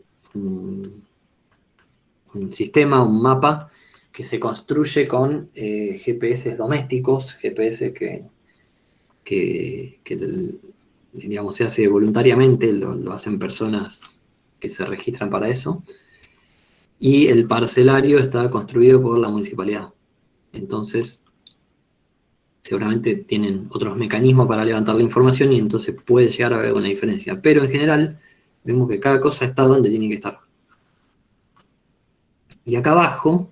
sistema, un mapa que se construye con GPS domésticos, GPS que digamos, se hace voluntariamente, lo hacen personas que se registran para eso, y el parcelario está construido por la municipalidad. Entonces, seguramente tienen otros mecanismos para levantar la información y entonces puede llegar a haber una diferencia. Pero en general, vemos que cada cosa está donde tiene que estar. Y acá abajo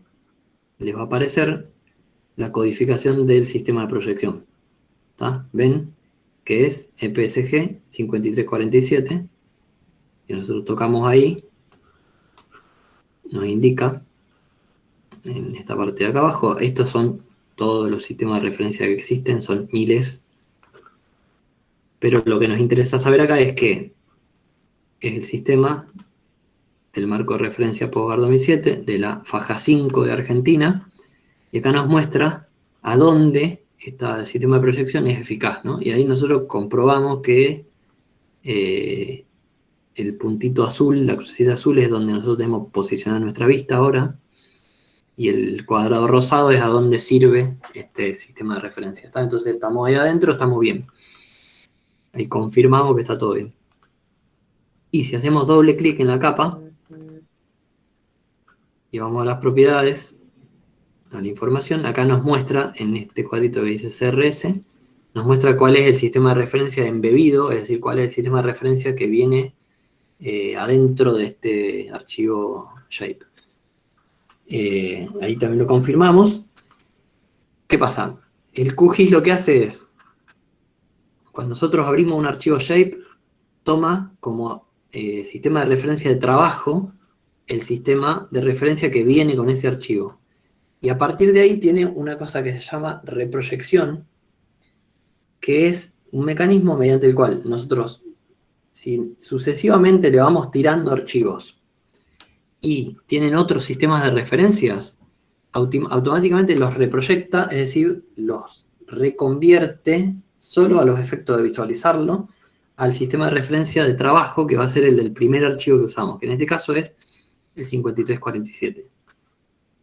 les va a aparecer la codificación del sistema de proyección. ¿Tá? ¿Ven? Que es EPSG 5347. Y nosotros tocamos ahí, nos indica en esta parte de acá abajo, estos son todos los sistemas de referencia que existen, son miles. Pero lo que nos interesa saber acá es que es el sistema del marco de referencia PostGuard 2007, de la faja 5 de Argentina, y acá nos muestra a dónde este sistema de proyección es eficaz, ¿no? Y ahí nosotros comprobamos que el puntito azul, la crucecita azul, es donde nosotros tenemos posicionada nuestra vista ahora, y el cuadrado rosado es a dónde sirve este sistema de referencia. ¿Está? Entonces estamos ahí adentro, estamos bien. Ahí confirmamos que está todo bien. Y si hacemos doble clic en la capa, y vamos a las propiedades, a la información, acá nos muestra, en este cuadrito que dice CRS, nos muestra cuál es el sistema de referencia embebido, es decir, cuál es el sistema de referencia que viene adentro de este archivo shape. Ahí también lo confirmamos. ¿Qué pasa? El QGIS lo que hace es, cuando nosotros abrimos un archivo shape, toma como sistema de referencia de trabajo el sistema de referencia que viene con ese archivo. Y a partir de ahí tiene una cosa que se llama reproyección, que es un mecanismo mediante el cual nosotros, si sucesivamente le vamos tirando archivos y tienen otros sistemas de referencias, automáticamente los reproyecta, es decir, los reconvierte solo a los efectos de visualizarlo al sistema de referencia de trabajo que va a ser el del primer archivo que usamos, que en este caso es el 5347.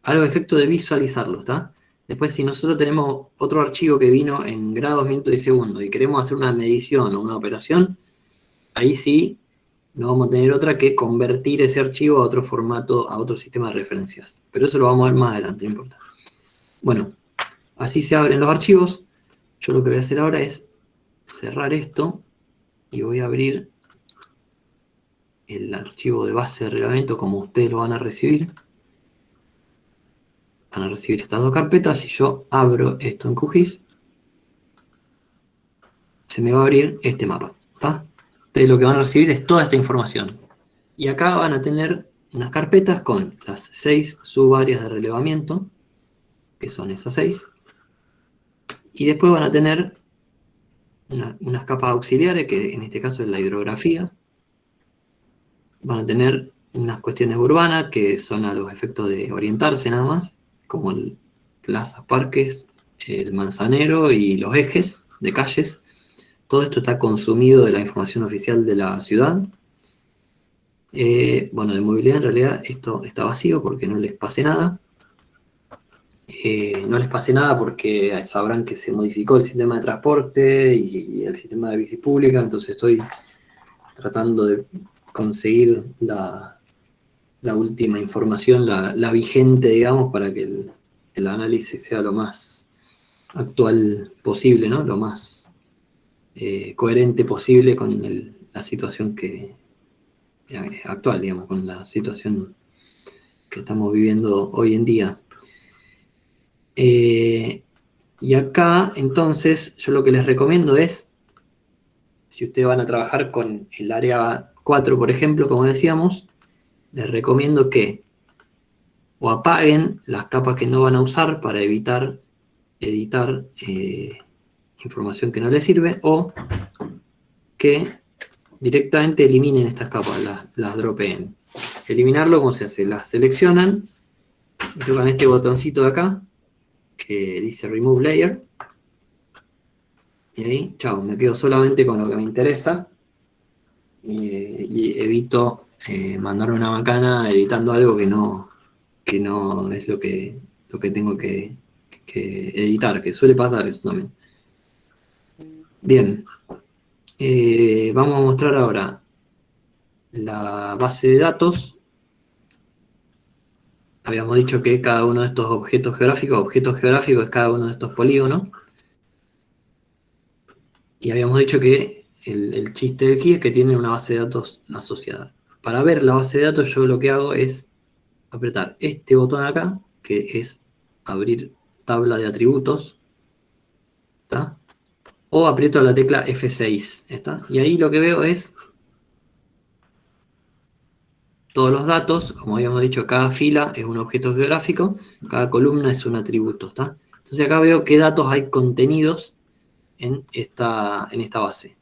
A los efectos de visualizarlo, ¿está? Después, si nosotros tenemos otro archivo que vino en grados, minutos y segundos y queremos hacer una medición o una operación, ahí sí no vamos a tener otra que convertir ese archivo a otro formato, a otro sistema de referencias. Pero eso lo vamos a ver más adelante, no importa. Bueno, así se abren los archivos. Yo lo que voy a hacer ahora es cerrar esto y voy a abrir el archivo de base de reglamento como ustedes lo van a recibir. Van a recibir estas dos carpetas y yo abro esto en QGIS. Se me va a abrir este mapa. ¿Está? Ustedes lo que van a recibir es toda esta información. Y acá van a tener unas carpetas con las 6 subáreas de relevamiento, que son esas 6. Y después van a tener unas capas auxiliares, que en este caso es la hidrografía. Van a tener unas cuestiones urbanas, que son a los efectos de orientarse nada más, como plazas, parques, el manzanero y los ejes de calles. Todo esto está consumido de la información oficial de la ciudad. Bueno, de movilidad en realidad esto está vacío porque no les pase nada. No les pase nada porque sabrán que se modificó el sistema de transporte y el sistema de bici pública, entonces estoy tratando de conseguir la última información, la vigente, digamos, para que el análisis sea lo más actual posible, ¿no? Lo más coherente posible con la situación actual, digamos, con la situación que estamos viviendo hoy en día. Y acá, entonces, yo lo que les recomiendo es, si ustedes van a trabajar con el área 4, por ejemplo, como decíamos, les recomiendo que o apaguen las capas que no van a usar para evitar editar información que no les sirve, o que directamente eliminen estas capas, las dropeen. Eliminarlo, ¿cómo se hace? Las seleccionan y tocan este botoncito de acá, que dice Remove Layer, y ahí, chao, me quedo solamente con lo que me interesa, y evito mandarme una macana editando algo que no es lo que tengo que editar, que suele pasar eso también. Bien, vamos a mostrar ahora la base de datos. Habíamos dicho que cada uno de estos objetos geográficos es cada uno de estos polígonos. Y habíamos dicho que el chiste de aquí es que tiene una base de datos asociada. Para ver la base de datos, yo lo que hago es apretar este botón acá, que es abrir tabla de atributos, ¿está? O aprieto la tecla F6, ¿está? Y ahí lo que veo es todos los datos. Como habíamos dicho, cada fila es un objeto geográfico, cada columna es un atributo, ¿está? Entonces acá veo qué datos hay contenidos en esta base.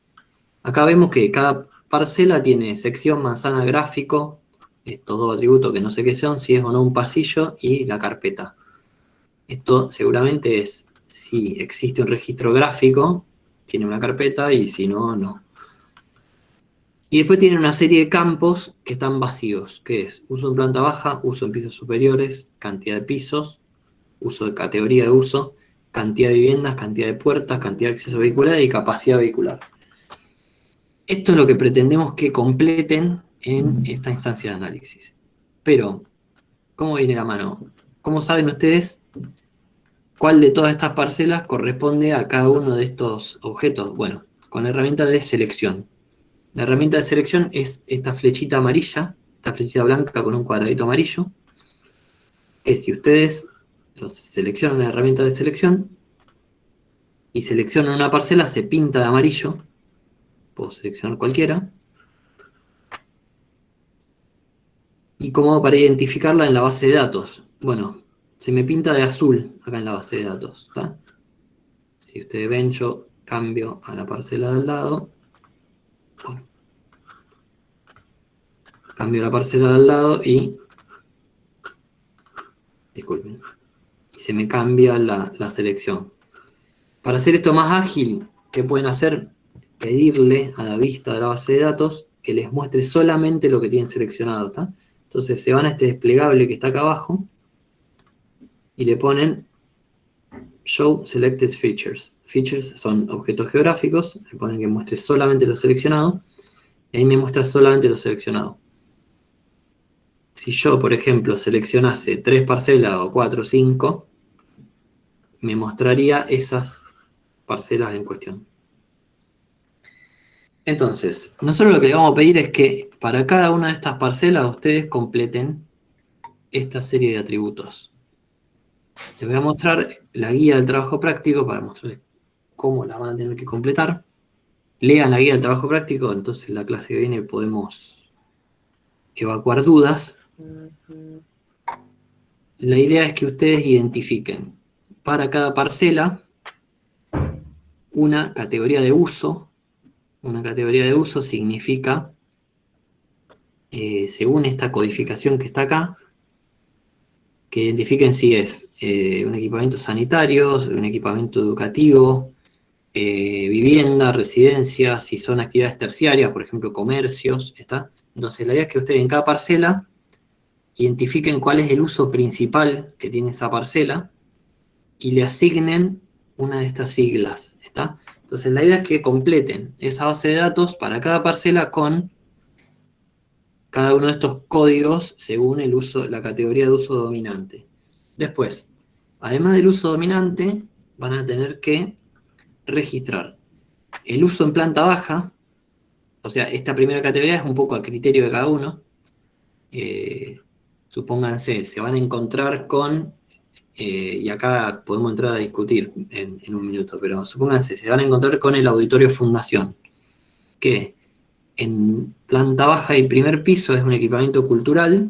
Acá vemos que cada parcela tiene sección, manzana, gráfico, estos dos atributos que no sé qué son, si es o no un pasillo, y la carpeta. Esto seguramente es si existe un registro gráfico, tiene una carpeta, y si no, no. Y después tiene una serie de campos que están vacíos, que es uso en planta baja, uso en pisos superiores, cantidad de pisos, uso de categoría de uso, cantidad de viviendas, cantidad de puertas, cantidad de acceso vehicular y capacidad vehicular. Esto es lo que pretendemos que completen en esta instancia de análisis. Pero, ¿cómo viene la mano? ¿Cómo saben ustedes cuál de todas estas parcelas corresponde a cada uno de estos objetos? Bueno, con la herramienta de selección. La herramienta de selección es esta flechita amarilla, esta flechita blanca con un cuadradito amarillo, que si ustedes los seleccionan en la herramienta de selección y seleccionan una parcela, se pinta de amarillo. Puedo seleccionar cualquiera. ¿Y cómo para identificarla en la base de datos? Bueno, se me pinta de azul acá en la base de datos, ¿está? Si ustedes ven, yo cambio a la parcela de al lado. Bueno, cambio la parcela de al lado y... disculpen. Y se me cambia la selección. Para hacer esto más ágil, ¿qué pueden hacer? Pedirle a la vista de la base de datos que les muestre solamente lo que tienen seleccionado, ¿está? Entonces se van a este desplegable que está acá abajo y le ponen Show Selected Features. Features son objetos geográficos, le ponen que muestre solamente lo seleccionado y ahí me muestra solamente lo seleccionado. Si yo, por ejemplo, seleccionase 3 parcelas o 4 o 5, me mostraría esas parcelas en cuestión. Entonces, nosotros lo que le vamos a pedir es que para cada una de estas parcelas ustedes completen esta serie de atributos. Les voy a mostrar la guía del trabajo práctico para mostrarles cómo la van a tener que completar. Lean la guía del trabajo práctico, entonces en la clase que viene podemos evacuar dudas, la idea es que ustedes identifiquen para cada parcela una categoría de uso. Una categoría de uso significa, según esta codificación que está acá, que identifiquen si es un equipamiento sanitario, un equipamiento educativo, vivienda, residencia, si son actividades terciarias, por ejemplo, comercios, ¿está? Entonces, la idea es que ustedes en cada parcela identifiquen cuál es el uso principal que tiene esa parcela y le asignen una de estas siglas, ¿está? Entonces, la idea es que completen esa base de datos para cada parcela con cada uno de estos códigos según el uso, la categoría de uso dominante. Después, además del uso dominante, van a tener que registrar el uso en planta baja. O sea, esta primera categoría es un poco a criterio de cada uno. Supónganse, se van a encontrar con, y acá podemos entrar a discutir en un minuto, pero supónganse, se van a encontrar con el Auditorio Fundación, que en planta baja y primer piso es un equipamiento cultural,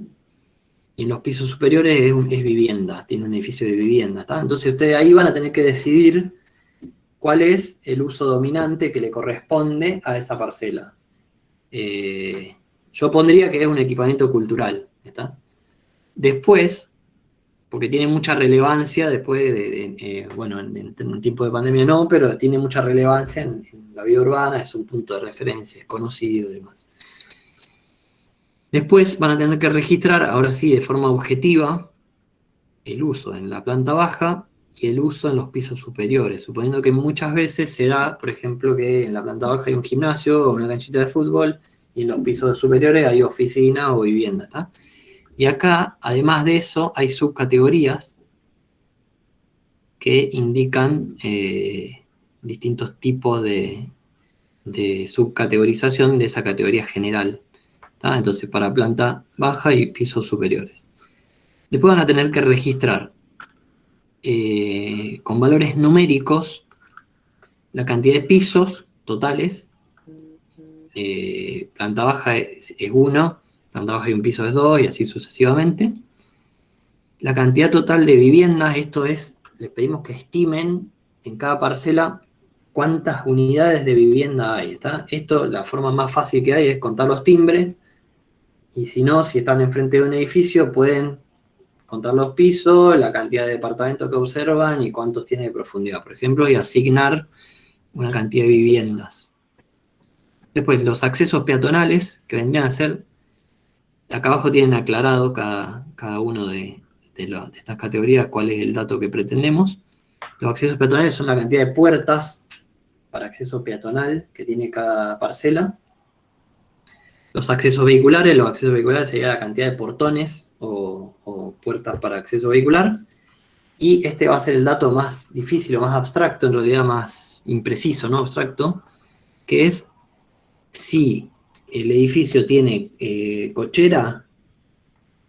y en los pisos superiores es vivienda, tiene un edificio de vivienda, ¿está? Entonces ustedes ahí van a tener que decidir cuál es el uso dominante que le corresponde a esa parcela. Yo pondría que es un equipamiento cultural, ¿está? Después, porque tiene mucha relevancia después bueno, en un tiempo de pandemia no, pero tiene mucha relevancia en la vida urbana, es un punto de referencia, es conocido y demás. Después van a tener que registrar, ahora sí, de forma objetiva, el uso en la planta baja y el uso en los pisos superiores, suponiendo que muchas veces se da, por ejemplo, que en la planta baja hay un gimnasio o una canchita de fútbol y en los pisos superiores hay oficina o vivienda, ¿está? Y acá, además de eso, hay subcategorías que indican distintos tipos de subcategorización de esa categoría general, ¿tá? Entonces, para planta baja y pisos superiores. Después van a tener que registrar con valores numéricos la cantidad de pisos totales. Planta baja es 1, planta baja y un piso es 2 y así sucesivamente. La cantidad total de viviendas, esto es, les pedimos que estimen en cada parcela cuántas unidades de vivienda hay, ¿está? Esto, la forma más fácil que hay es contar los timbres, y si no, si están enfrente de un edificio, pueden contar los pisos, la cantidad de departamentos que observan y cuántos tiene de profundidad, por ejemplo, y asignar una cantidad de viviendas. Después, los accesos peatonales, que vendrían a ser, acá abajo tienen aclarado cada uno de estas categorías cuál es el dato que pretendemos. Los accesos peatonales son la cantidad de puertas para acceso peatonal que tiene cada parcela. Los accesos vehiculares sería la cantidad de portones o puertas para acceso vehicular. Y este va a ser el dato más difícil o más abstracto, en realidad más impreciso, no abstracto, que es si el edificio tiene cochera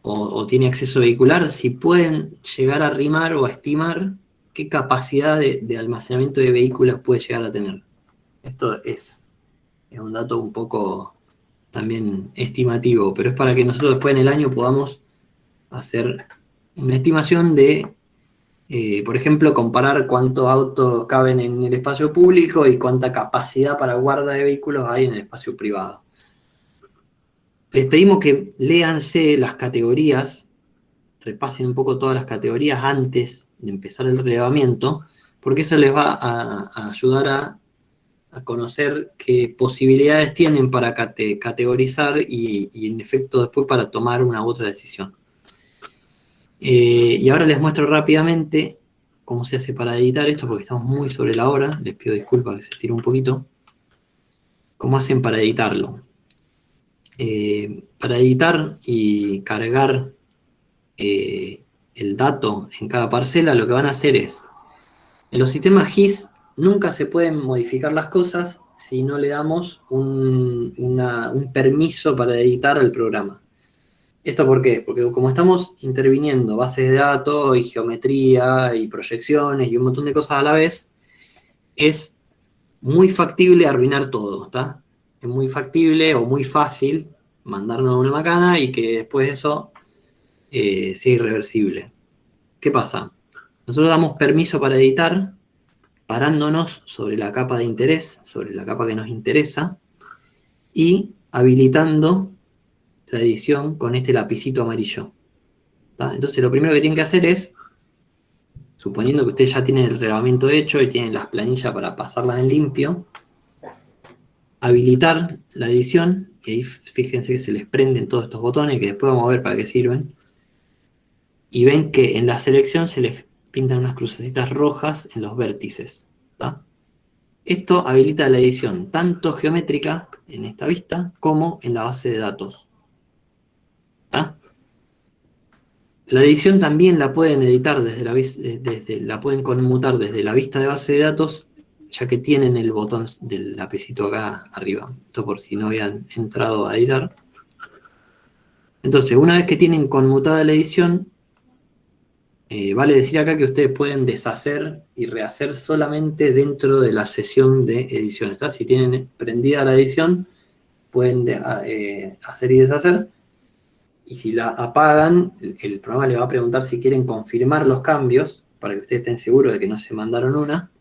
o tiene acceso vehicular, si pueden llegar a arrimar o a estimar qué capacidad de almacenamiento de vehículos puede llegar a tener. Esto es un dato un poco también estimativo, pero es para que nosotros después en el año podamos hacer una estimación de, por ejemplo, comparar cuántos autos caben en el espacio público y cuánta capacidad para guarda de vehículos hay en el espacio privado. Les pedimos que léanse las categorías, repasen un poco todas las categorías antes de empezar el relevamiento, porque eso les va a ayudar a conocer qué posibilidades tienen para categorizar y en efecto después para tomar una u otra decisión. Y ahora les muestro rápidamente cómo se hace para editar esto, porque estamos muy sobre la hora, les pido disculpas que se estire un poquito. ¿Cómo hacen para editarlo? Para editar y cargar el dato en cada parcela, lo que van a hacer es, en los sistemas GIS nunca se pueden modificar las cosas si no le damos un permiso para editar al programa. ¿Esto por qué? Porque como estamos interviniendo bases de datos y geometría y proyecciones y un montón de cosas a la vez, es muy factible arruinar todo, ¿está? Es muy factible o muy fácil mandarnos a una macana y que después eso sea irreversible. ¿Qué pasa? Nosotros damos permiso para editar parándonos sobre la capa de interés, sobre la capa que nos interesa, y habilitando la edición con este lapicito amarillo. ¿Tá? Entonces lo primero que tienen que hacer es, suponiendo que ustedes ya tienen el reglamento hecho y tienen las planillas para pasarlas en limpio, habilitar la edición, y ahí fíjense que se les prenden todos estos botones, que después vamos a ver para qué sirven, y ven que en la selección se les pintan unas crucecitas rojas en los vértices. ¿Tá? Esto habilita la edición tanto geométrica en esta vista como en la base de datos. ¿Tá? La edición también la pueden editar la pueden conmutar desde la vista de base de datos, ya que tienen el botón del lapicito acá arriba. Esto por si no habían entrado a editar. Entonces, una vez que tienen conmutada la edición, vale decir acá que ustedes pueden deshacer y rehacer solamente dentro de la sesión de edición. ¿Tá? Si tienen prendida la edición, pueden hacer y deshacer. Y si la apagan, el programa le va a preguntar si quieren confirmar los cambios, para que ustedes estén seguros de que no se mandaron una.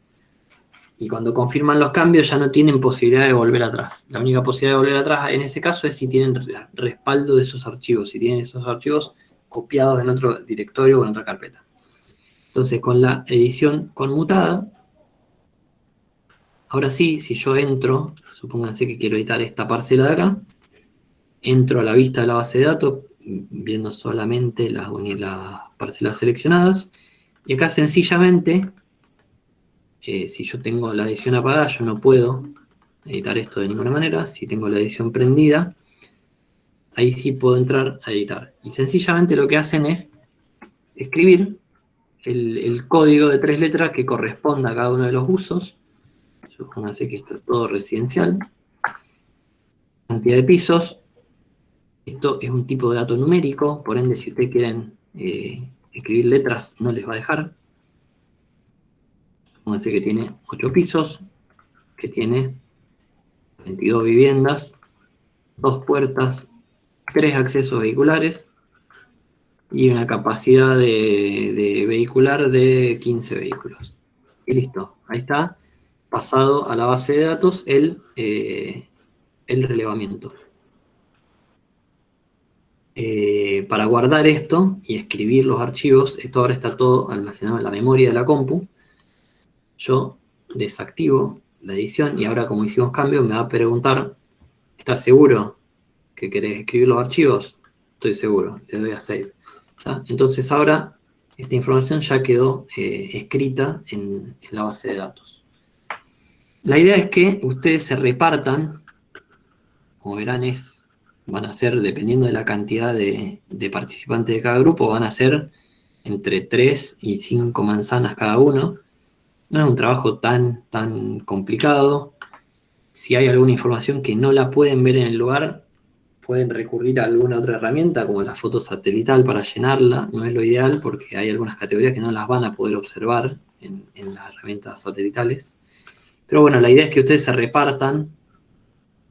Y cuando confirman los cambios ya no tienen posibilidad de volver atrás. La única posibilidad de volver atrás en ese caso es si tienen respaldo de esos archivos, si tienen esos archivos copiados en otro directorio o en otra carpeta. Entonces, con la edición conmutada, ahora sí, si yo entro, supónganse que quiero editar esta parcela de acá, entro a la vista de la base de datos, viendo solamente las parcelas seleccionadas, y acá sencillamente, si yo tengo la edición apagada, yo no puedo editar esto de ninguna manera. Si tengo la edición prendida, ahí sí puedo entrar a editar. Y sencillamente lo que hacen es escribir el código de 3 letras que corresponda a cada uno de los usos. Supónganse que esto es todo residencial. Cantidad de pisos. Esto es un tipo de dato numérico, por ende, si ustedes quieren escribir letras, no les va a dejar. Supónganse que tiene 8 pisos, que tiene 22 viviendas, 2 puertas, 3 accesos vehiculares y una capacidad de vehicular de 15 vehículos. Y listo, ahí está, pasado a la base de datos el relevamiento. Para guardar esto y escribir los archivos, esto ahora está todo almacenado en la memoria de la compu. Yo desactivo la edición y ahora, como hicimos cambio, me va a preguntar: ¿estás seguro que querés escribir los archivos? Estoy seguro, le doy a Save. ¿Sí? Entonces ahora esta información ya quedó escrita en la base de datos. La idea es que ustedes se repartan, como verán, van a ser, dependiendo de la cantidad de participantes de cada grupo, van a ser entre 3 y 5 manzanas cada uno. No es un trabajo tan complicado. Si hay alguna información que no la pueden ver en el lugar, pueden recurrir a alguna otra herramienta, como la foto satelital, para llenarla. No es lo ideal porque hay algunas categorías que no las van a poder observar en las herramientas satelitales. Pero bueno, la idea es que ustedes se repartan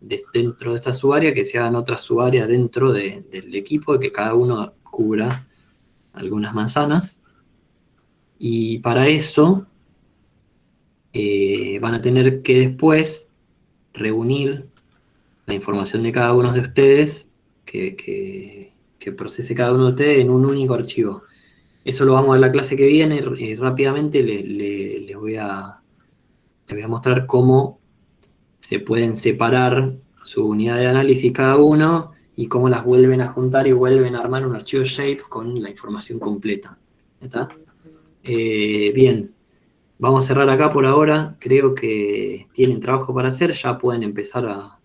dentro de esta subárea, que se hagan otras subáreas dentro del equipo, y que cada uno cubra algunas manzanas. Y para eso van a tener que después reunir la información de cada uno de ustedes, que procese cada uno de ustedes en un único archivo. Eso lo vamos a ver la clase que viene. Rápidamente les voy a mostrar cómo se pueden separar su unidad de análisis cada uno y cómo las vuelven a juntar y vuelven a armar un archivo shape con la información completa. ¿Está? Bien, vamos a cerrar acá por ahora. Creo que tienen trabajo para hacer. Ya pueden empezar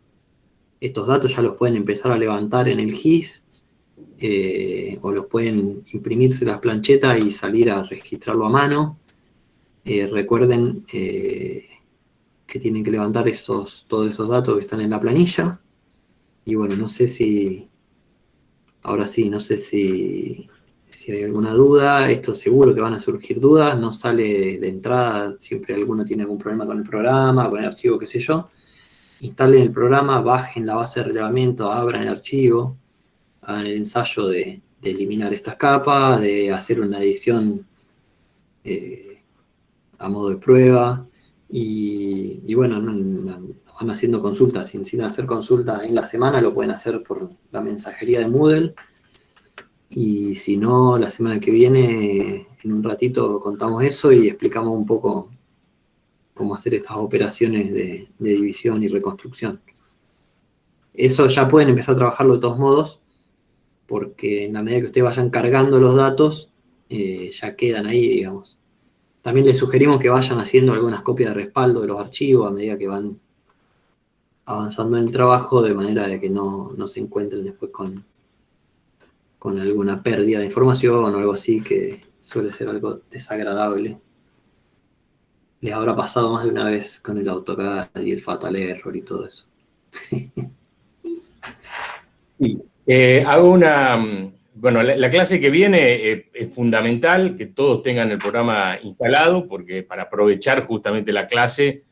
estos datos ya los pueden empezar a levantar en el GIS, o los pueden imprimirse las planchetas y salir a registrarlo a mano. Recuerden que tienen que levantar todos esos datos que están en la planilla. Y bueno, no sé si... Ahora sí, no sé si hay alguna duda. Esto seguro que van a surgir dudas. No sale de entrada. Siempre alguno tiene algún problema con el programa, con el archivo, qué sé yo. instalen el programa, bajen la base de relevamiento, abran el archivo, hagan el ensayo de eliminar estas capas, de hacer una edición a modo de prueba, y bueno, van haciendo consultas, sin hacer consultas en la semana, lo pueden hacer por la mensajería de Moodle, y si no, la semana que viene, en un ratito contamos eso y explicamos un poco cómo hacer estas operaciones de división y reconstrucción. Eso ya pueden empezar a trabajarlo de todos modos, porque en la medida que ustedes vayan cargando los datos, ya quedan ahí, digamos. También les sugerimos que vayan haciendo algunas copias de respaldo de los archivos a medida que van avanzando en el trabajo, de manera de que no se encuentren después con alguna pérdida de información o algo así, que suele ser algo desagradable. Les habrá pasado más de una vez con el AutoCAD y el Fatal Error y todo eso.
Sí. Bueno, la clase que viene es fundamental que todos tengan el programa instalado, porque para aprovechar justamente la clase,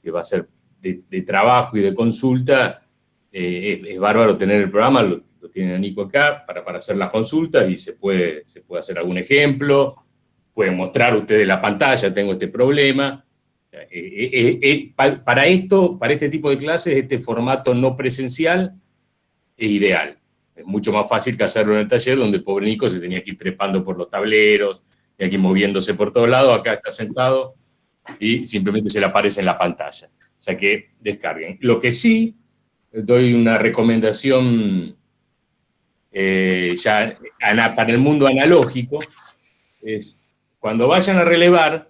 que va a ser de trabajo y de consulta, es bárbaro tener el programa, lo tiene Nico acá, para hacer las consultas, y se puede hacer algún ejemplo, pueden mostrar ustedes la pantalla, tengo este problema. Para este tipo de clases, este formato no presencial es ideal. Es mucho más fácil que hacerlo en el taller, donde el pobre Nico se tenía que ir trepando por los tableros, tenía que ir moviéndose por todos lados. Acá está sentado y simplemente se le aparece en la pantalla. O sea que descarguen. Lo que sí, doy una recomendación ya para el mundo analógico, es cuando vayan a relevar,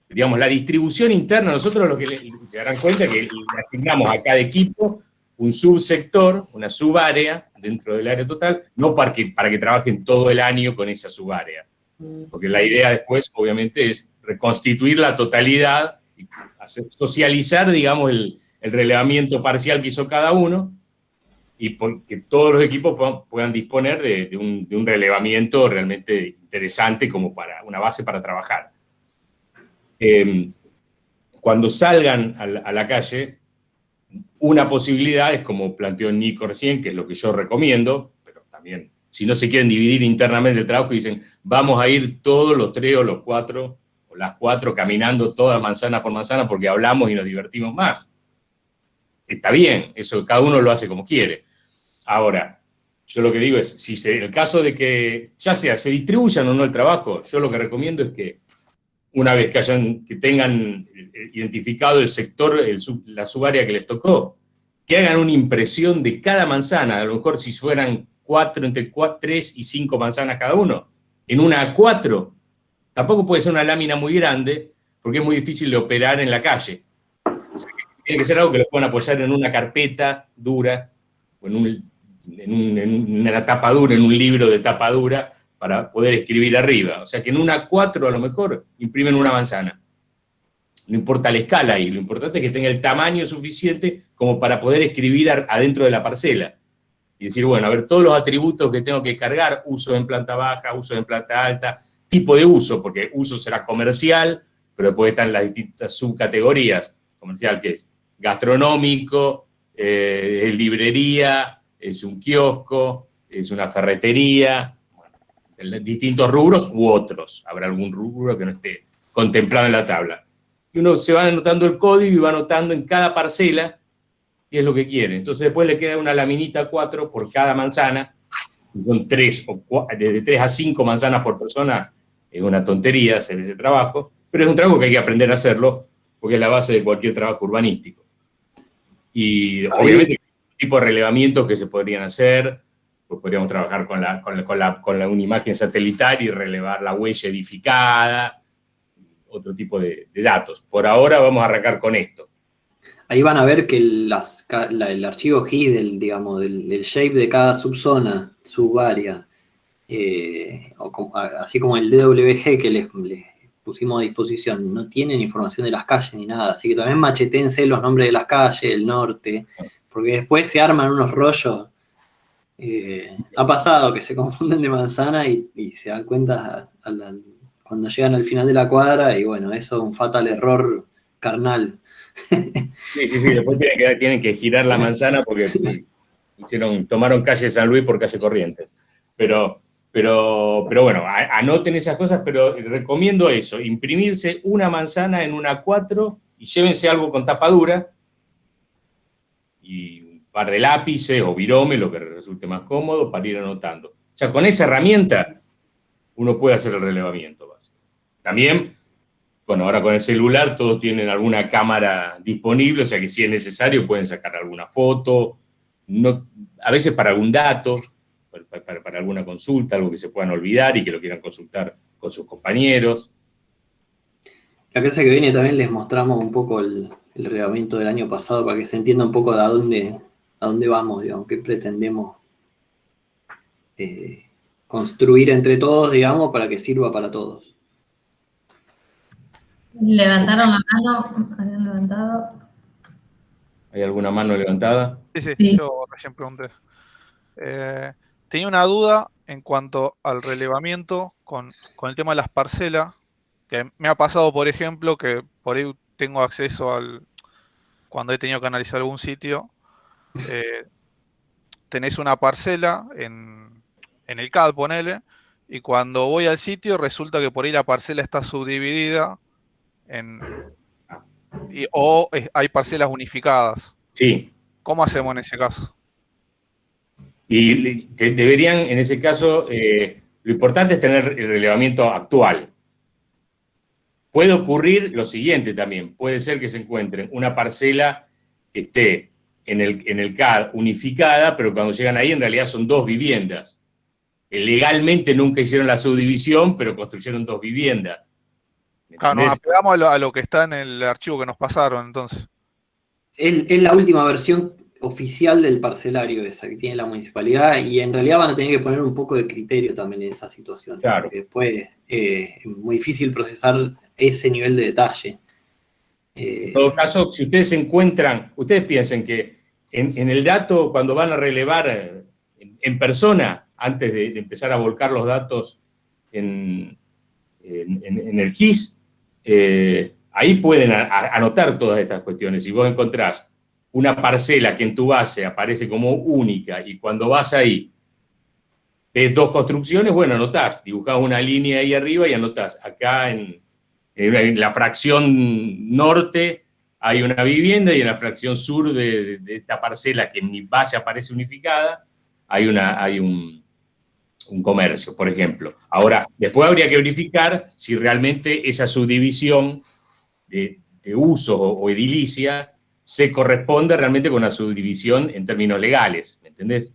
digamos, la distribución interna. Nosotros lo que se darán cuenta es que le asignamos a cada equipo un subsector, una subárea dentro del área total, no para que trabajen todo el año con esa subárea. Porque la idea después, obviamente, es reconstituir la totalidad, y socializar, digamos, el relevamiento parcial que hizo cada uno, y que todos los equipos puedan disponer de un relevamiento realmente interesante como para una base para trabajar. Cuando salgan a la calle, una posibilidad es, como planteó Nico recién, que es lo que yo recomiendo, pero también, si no se quieren dividir internamente el trabajo, dicen, vamos a ir todos los 3 o los 4, o las 4, caminando todas manzana por manzana, porque hablamos y nos divertimos más. Está bien, eso cada uno lo hace como quiere. Ahora, yo lo que digo es, si en el caso de que, ya sea, se distribuyan o no el trabajo, yo lo que recomiendo es que una vez que tengan identificado el sector, la subárea que les tocó, que hagan una impresión de cada manzana, a lo mejor si fueran 4, entre 3 y 5 manzanas cada uno, en una A4, tampoco puede ser una lámina muy grande, porque es muy difícil de operar en la calle. O sea, tiene que ser algo que lo puedan apoyar en una carpeta dura, o en una tapa dura, en un libro de tapa dura, para poder escribir arriba. O sea que en una A4 a lo mejor imprimen una manzana. No importa la escala ahí, lo importante es que tenga el tamaño suficiente como para poder escribir adentro de la parcela. Y decir, bueno, a ver, todos los atributos que tengo que cargar, uso en planta baja, uso en planta alta, tipo de uso, porque uso será comercial, pero después están las distintas subcategorías. Comercial, que es gastronómico, es librería, es un kiosco, es una ferretería, distintos rubros u otros. Habrá algún rubro que no esté contemplado en la tabla. Y uno se va anotando el código y va anotando en cada parcela qué es lo que quiere. Entonces después le queda una laminita 4 por cada manzana, con 3 o 4, desde 3 a 5 manzanas por persona. Es una tontería hacer ese trabajo, pero es un trabajo que hay que aprender a hacerlo, porque es la base de cualquier trabajo urbanístico. Y obviamente tipo de relevamientos que se podrían hacer, pues podríamos trabajar con una imagen satelital y relevar la huella edificada, otro tipo de datos. Por ahora vamos a arrancar con esto.
Ahí van a ver que el archivo GIS del shape de cada subzona, subárea, así como el DWG que les pusimos a disposición, no tienen información de las calles ni nada, así que también machetense los nombres de las calles, el norte, porque después se arman unos rollos. Ha pasado que se confunden de manzana y se dan cuenta cuando llegan al final de la cuadra, y bueno, eso es un fatal error carnal.
Sí, después tienen que girar la manzana porque tomaron calle San Luis por calle Corrientes. Pero bueno, anoten esas cosas, pero recomiendo eso, imprimirse una manzana en una A4 y llévense algo con tapa dura y un par de lápices o virome, lo que resulte más cómodo, para ir anotando. O sea, con esa herramienta uno puede hacer el relevamiento básico. También, bueno, ahora con el celular todos tienen alguna cámara disponible, o sea que si es necesario pueden sacar alguna foto, a veces para algún dato, para alguna consulta, algo que se puedan olvidar y que lo quieran consultar con sus compañeros.
La clase que viene también les mostramos un poco el relevamiento del año pasado para que se entienda un poco de a dónde vamos, digamos, qué pretendemos construir entre todos, digamos, para que sirva para todos.
Levantaron la mano, habían levantado.
¿Hay alguna mano levantada?
Sí, yo recién pregunté. Tenía una duda en cuanto al relevamiento con el tema de las parcelas, que me ha pasado, por ejemplo, que por ahí tengo acceso cuando he tenido que analizar algún sitio, tenés una parcela en el CAD, ponele, y cuando voy al sitio resulta que por ahí la parcela está subdividida o hay parcelas unificadas.
Sí.
¿Cómo hacemos en ese caso?
Y deberían, en ese caso, lo importante es tener el relevamiento actual. Puede ocurrir lo siguiente también, puede ser que se encuentren una parcela que esté en el CAD unificada, pero cuando llegan ahí en realidad son dos viviendas. Legalmente nunca hicieron la subdivisión, pero construyeron dos viviendas.
Claro, nos apegamos a lo que está en el archivo que nos pasaron, entonces.
Es la última versión oficial del parcelario esa que tiene la municipalidad y en realidad van a tener que poner un poco de criterio también en esa situación.
Claro.
Porque después es muy difícil procesar ese nivel de detalle.
En todo caso, si ustedes encuentran, ustedes piensen que en el dato, cuando van a relevar en persona, antes de empezar a volcar los datos en el GIS, ahí pueden anotar todas estas cuestiones. Si vos encontrás una parcela que en tu base aparece como única y cuando vas ahí ves dos construcciones, bueno, anotás, dibujás una línea ahí arriba y anotás. Acá en la fracción norte hay una vivienda y en la fracción sur de esta parcela que en mi base aparece unificada hay un comercio, por ejemplo. Ahora, después habría que verificar si realmente esa subdivisión de uso o edilicia se corresponde realmente con la subdivisión en términos legales, ¿me entendés?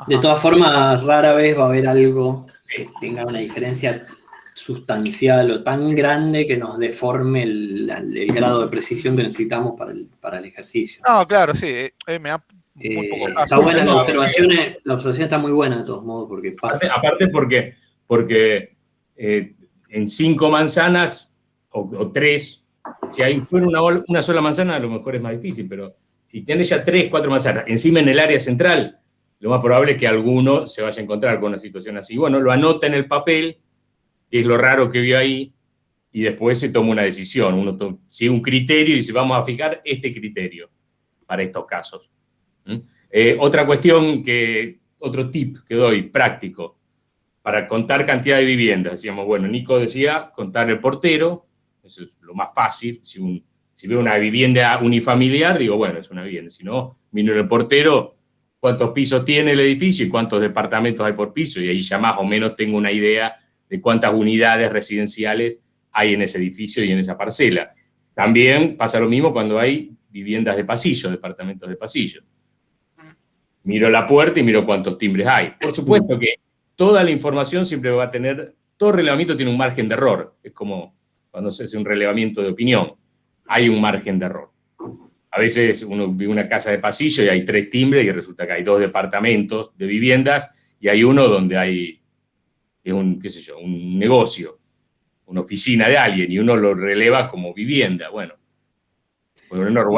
De todas formas, rara vez va a haber algo que tenga una diferencia sustancial o tan grande que nos deforme el grado de precisión que necesitamos para el ejercicio.
No, claro, sí. Me da muy poco caso.
Está buena la observación está muy buena de todos modos porque pasa.
Aparte porque en 5 manzanas o 3, si fuera una sola manzana a lo mejor es más difícil, pero si tenés ya 3, 4 manzanas encima en el área central, lo más probable es que alguno se vaya a encontrar con una situación así. Bueno, lo anota en el papel, que es lo raro que vio ahí, y después se toma una decisión. Uno sigue un criterio y dice, vamos a fijar este criterio para estos casos. Otra cuestión, otro tip que doy, práctico, para contar cantidad de viviendas. Decíamos, bueno, Nico decía contar el portero, eso es lo más fácil. Si veo una vivienda unifamiliar, digo, bueno, es una vivienda. Si no, miro el portero, cuántos pisos tiene el edificio y cuántos departamentos hay por piso, y ahí ya más o menos tengo una idea de cuántas unidades residenciales hay en ese edificio y en esa parcela. También pasa lo mismo cuando hay viviendas de pasillo, departamentos de pasillo. Miro la puerta y miro cuántos timbres hay. Por supuesto que toda la información siempre va a tener, todo relevamiento tiene un margen de error. Es como cuando se hace un relevamiento de opinión. Hay un margen de error. A veces uno vive una casa de pasillo y hay 3 timbres y resulta que hay 2 departamentos de viviendas y hay uno donde hay un negocio, una oficina de alguien y uno lo releva como vivienda. Bueno,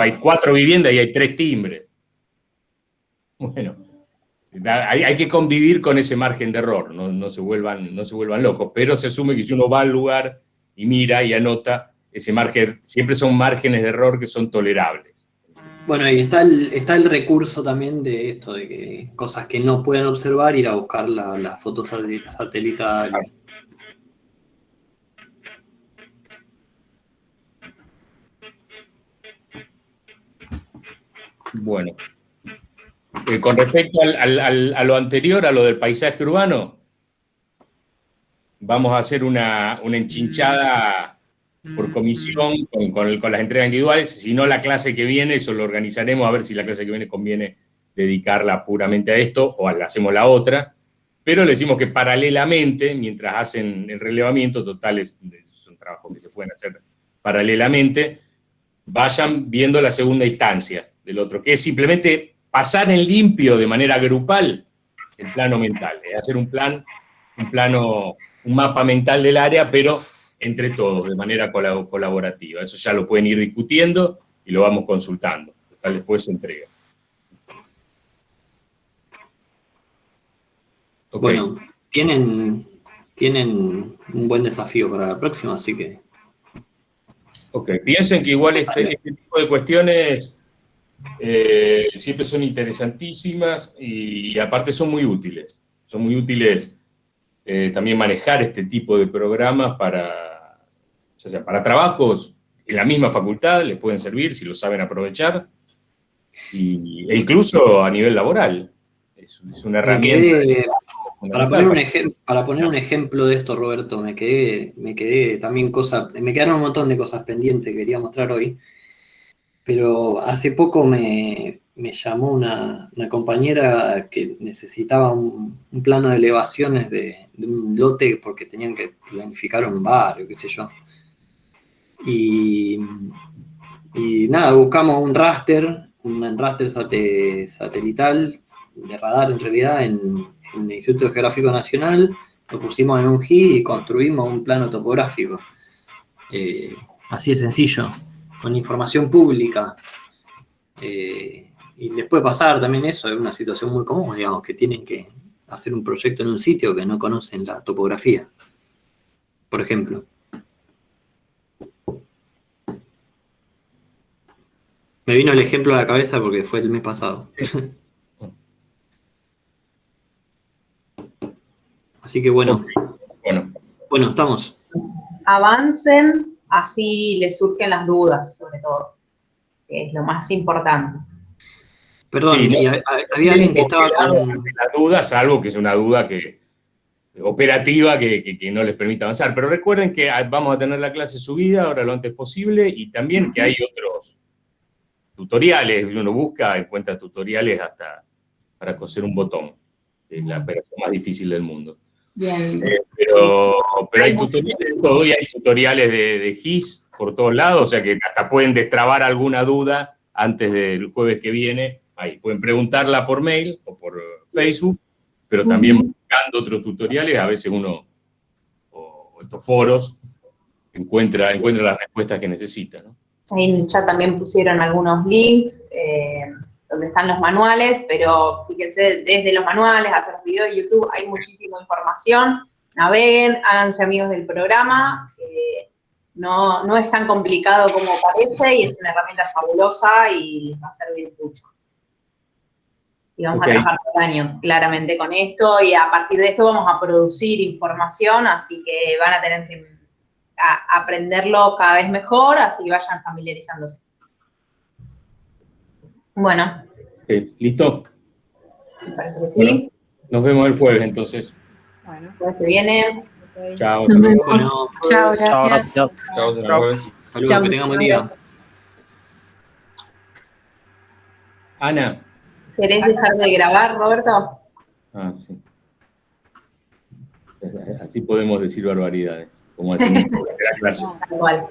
hay 4 viviendas y hay 3 timbres. Bueno, hay que convivir con ese margen de error, no se vuelvan locos, pero se asume que si uno va al lugar y mira y anota, ese margen, siempre son márgenes de error que son tolerables.
Bueno, y está el recurso también de esto, de que cosas que no pueden observar, ir a buscar la foto satelital.
Bueno, con respecto a lo anterior, a lo del paisaje urbano, vamos a hacer una enchinchada por comisión con las entregas individuales. Si no, la clase que viene, eso lo organizaremos, a ver si la clase que viene conviene dedicarla puramente a esto o hacemos la otra. Pero le decimos que paralelamente, mientras hacen el relevamiento, total, es un trabajo que se pueden hacer paralelamente, vayan viendo la segunda instancia del otro, que es simplemente pasar en limpio de manera grupal el plano mental, es hacer un mapa mental del área, pero entre todos, de manera colaborativa. Eso ya lo pueden ir discutiendo y lo vamos consultando. Total, después se entrega. Okay.
Bueno, tienen un buen desafío para la próxima, así que...
Ok, piensen que igual este tipo de cuestiones siempre son interesantísimas y aparte son muy útiles. Son muy útiles también manejar este tipo de programas ya sea para trabajos en la misma facultad, les pueden servir si lo saben aprovechar, e incluso a nivel laboral. Es una herramienta.
Para poner un ejemplo de esto, Roberto, me quedé también me quedaron un montón de cosas pendientes que quería mostrar hoy, pero hace poco me llamó una compañera que necesitaba un plano de elevaciones de un lote porque tenían que planificar un barrio, qué sé yo. Y nada, buscamos un raster satelital, de radar en realidad, en el Instituto Geográfico Nacional, lo pusimos en un GIS y construimos un plano topográfico. Así de sencillo, con información pública. Y les puede pasar también eso, es una situación muy común, digamos, que tienen que hacer un proyecto en un sitio que no conocen la topografía, por ejemplo. Me vino el ejemplo a la cabeza porque fue el mes pasado. Así que bueno, estamos.
Avancen, así les surgen las dudas, sobre todo, que es lo más importante.
Perdón,
Sí,
y había alguien que estaba con...
las dudas, algo que es una duda operativa que no les permite avanzar. Pero recuerden que vamos a tener la clase subida ahora lo antes posible y también que hay otros tutoriales. Uno busca, encuentra tutoriales hasta para coser un botón. Es la operación más difícil del mundo.
Bien.
Pero hay tutoriales de todo y hay tutoriales de GIS por todos lados, o sea que hasta pueden destrabar alguna duda antes del jueves que viene. Ahí pueden preguntarla por mail o por Facebook, pero también buscando otros tutoriales, a veces uno, o estos foros, encuentra las respuestas que necesita, ¿no?
Ahí en el chat también pusieron algunos links donde están los manuales, pero fíjense, desde los manuales hasta los videos de YouTube hay muchísima información. Naveguen, háganse amigos del programa. No es tan complicado como parece y es una herramienta fabulosa y les va a servir mucho. Y vamos a trabajar todo el año, claramente, con esto, y a partir de esto vamos a producir información, así que van a tener que aprenderlo cada vez mejor, así que vayan familiarizándose. Bueno.
¿Listo?
Me parece que sí. Bueno,
nos vemos el jueves, entonces.
Bueno, el jueves que viene.
Okay. Chao.
Bueno,
chao, gracias.
Chao, hasta el jueves.
Saludos, que tengan buen día. Gracias.
Ana.
¿Querés dejar de grabar, Roberto?
Ah, sí. Así podemos decir barbaridades, como decimos en la clase.
Tal cual.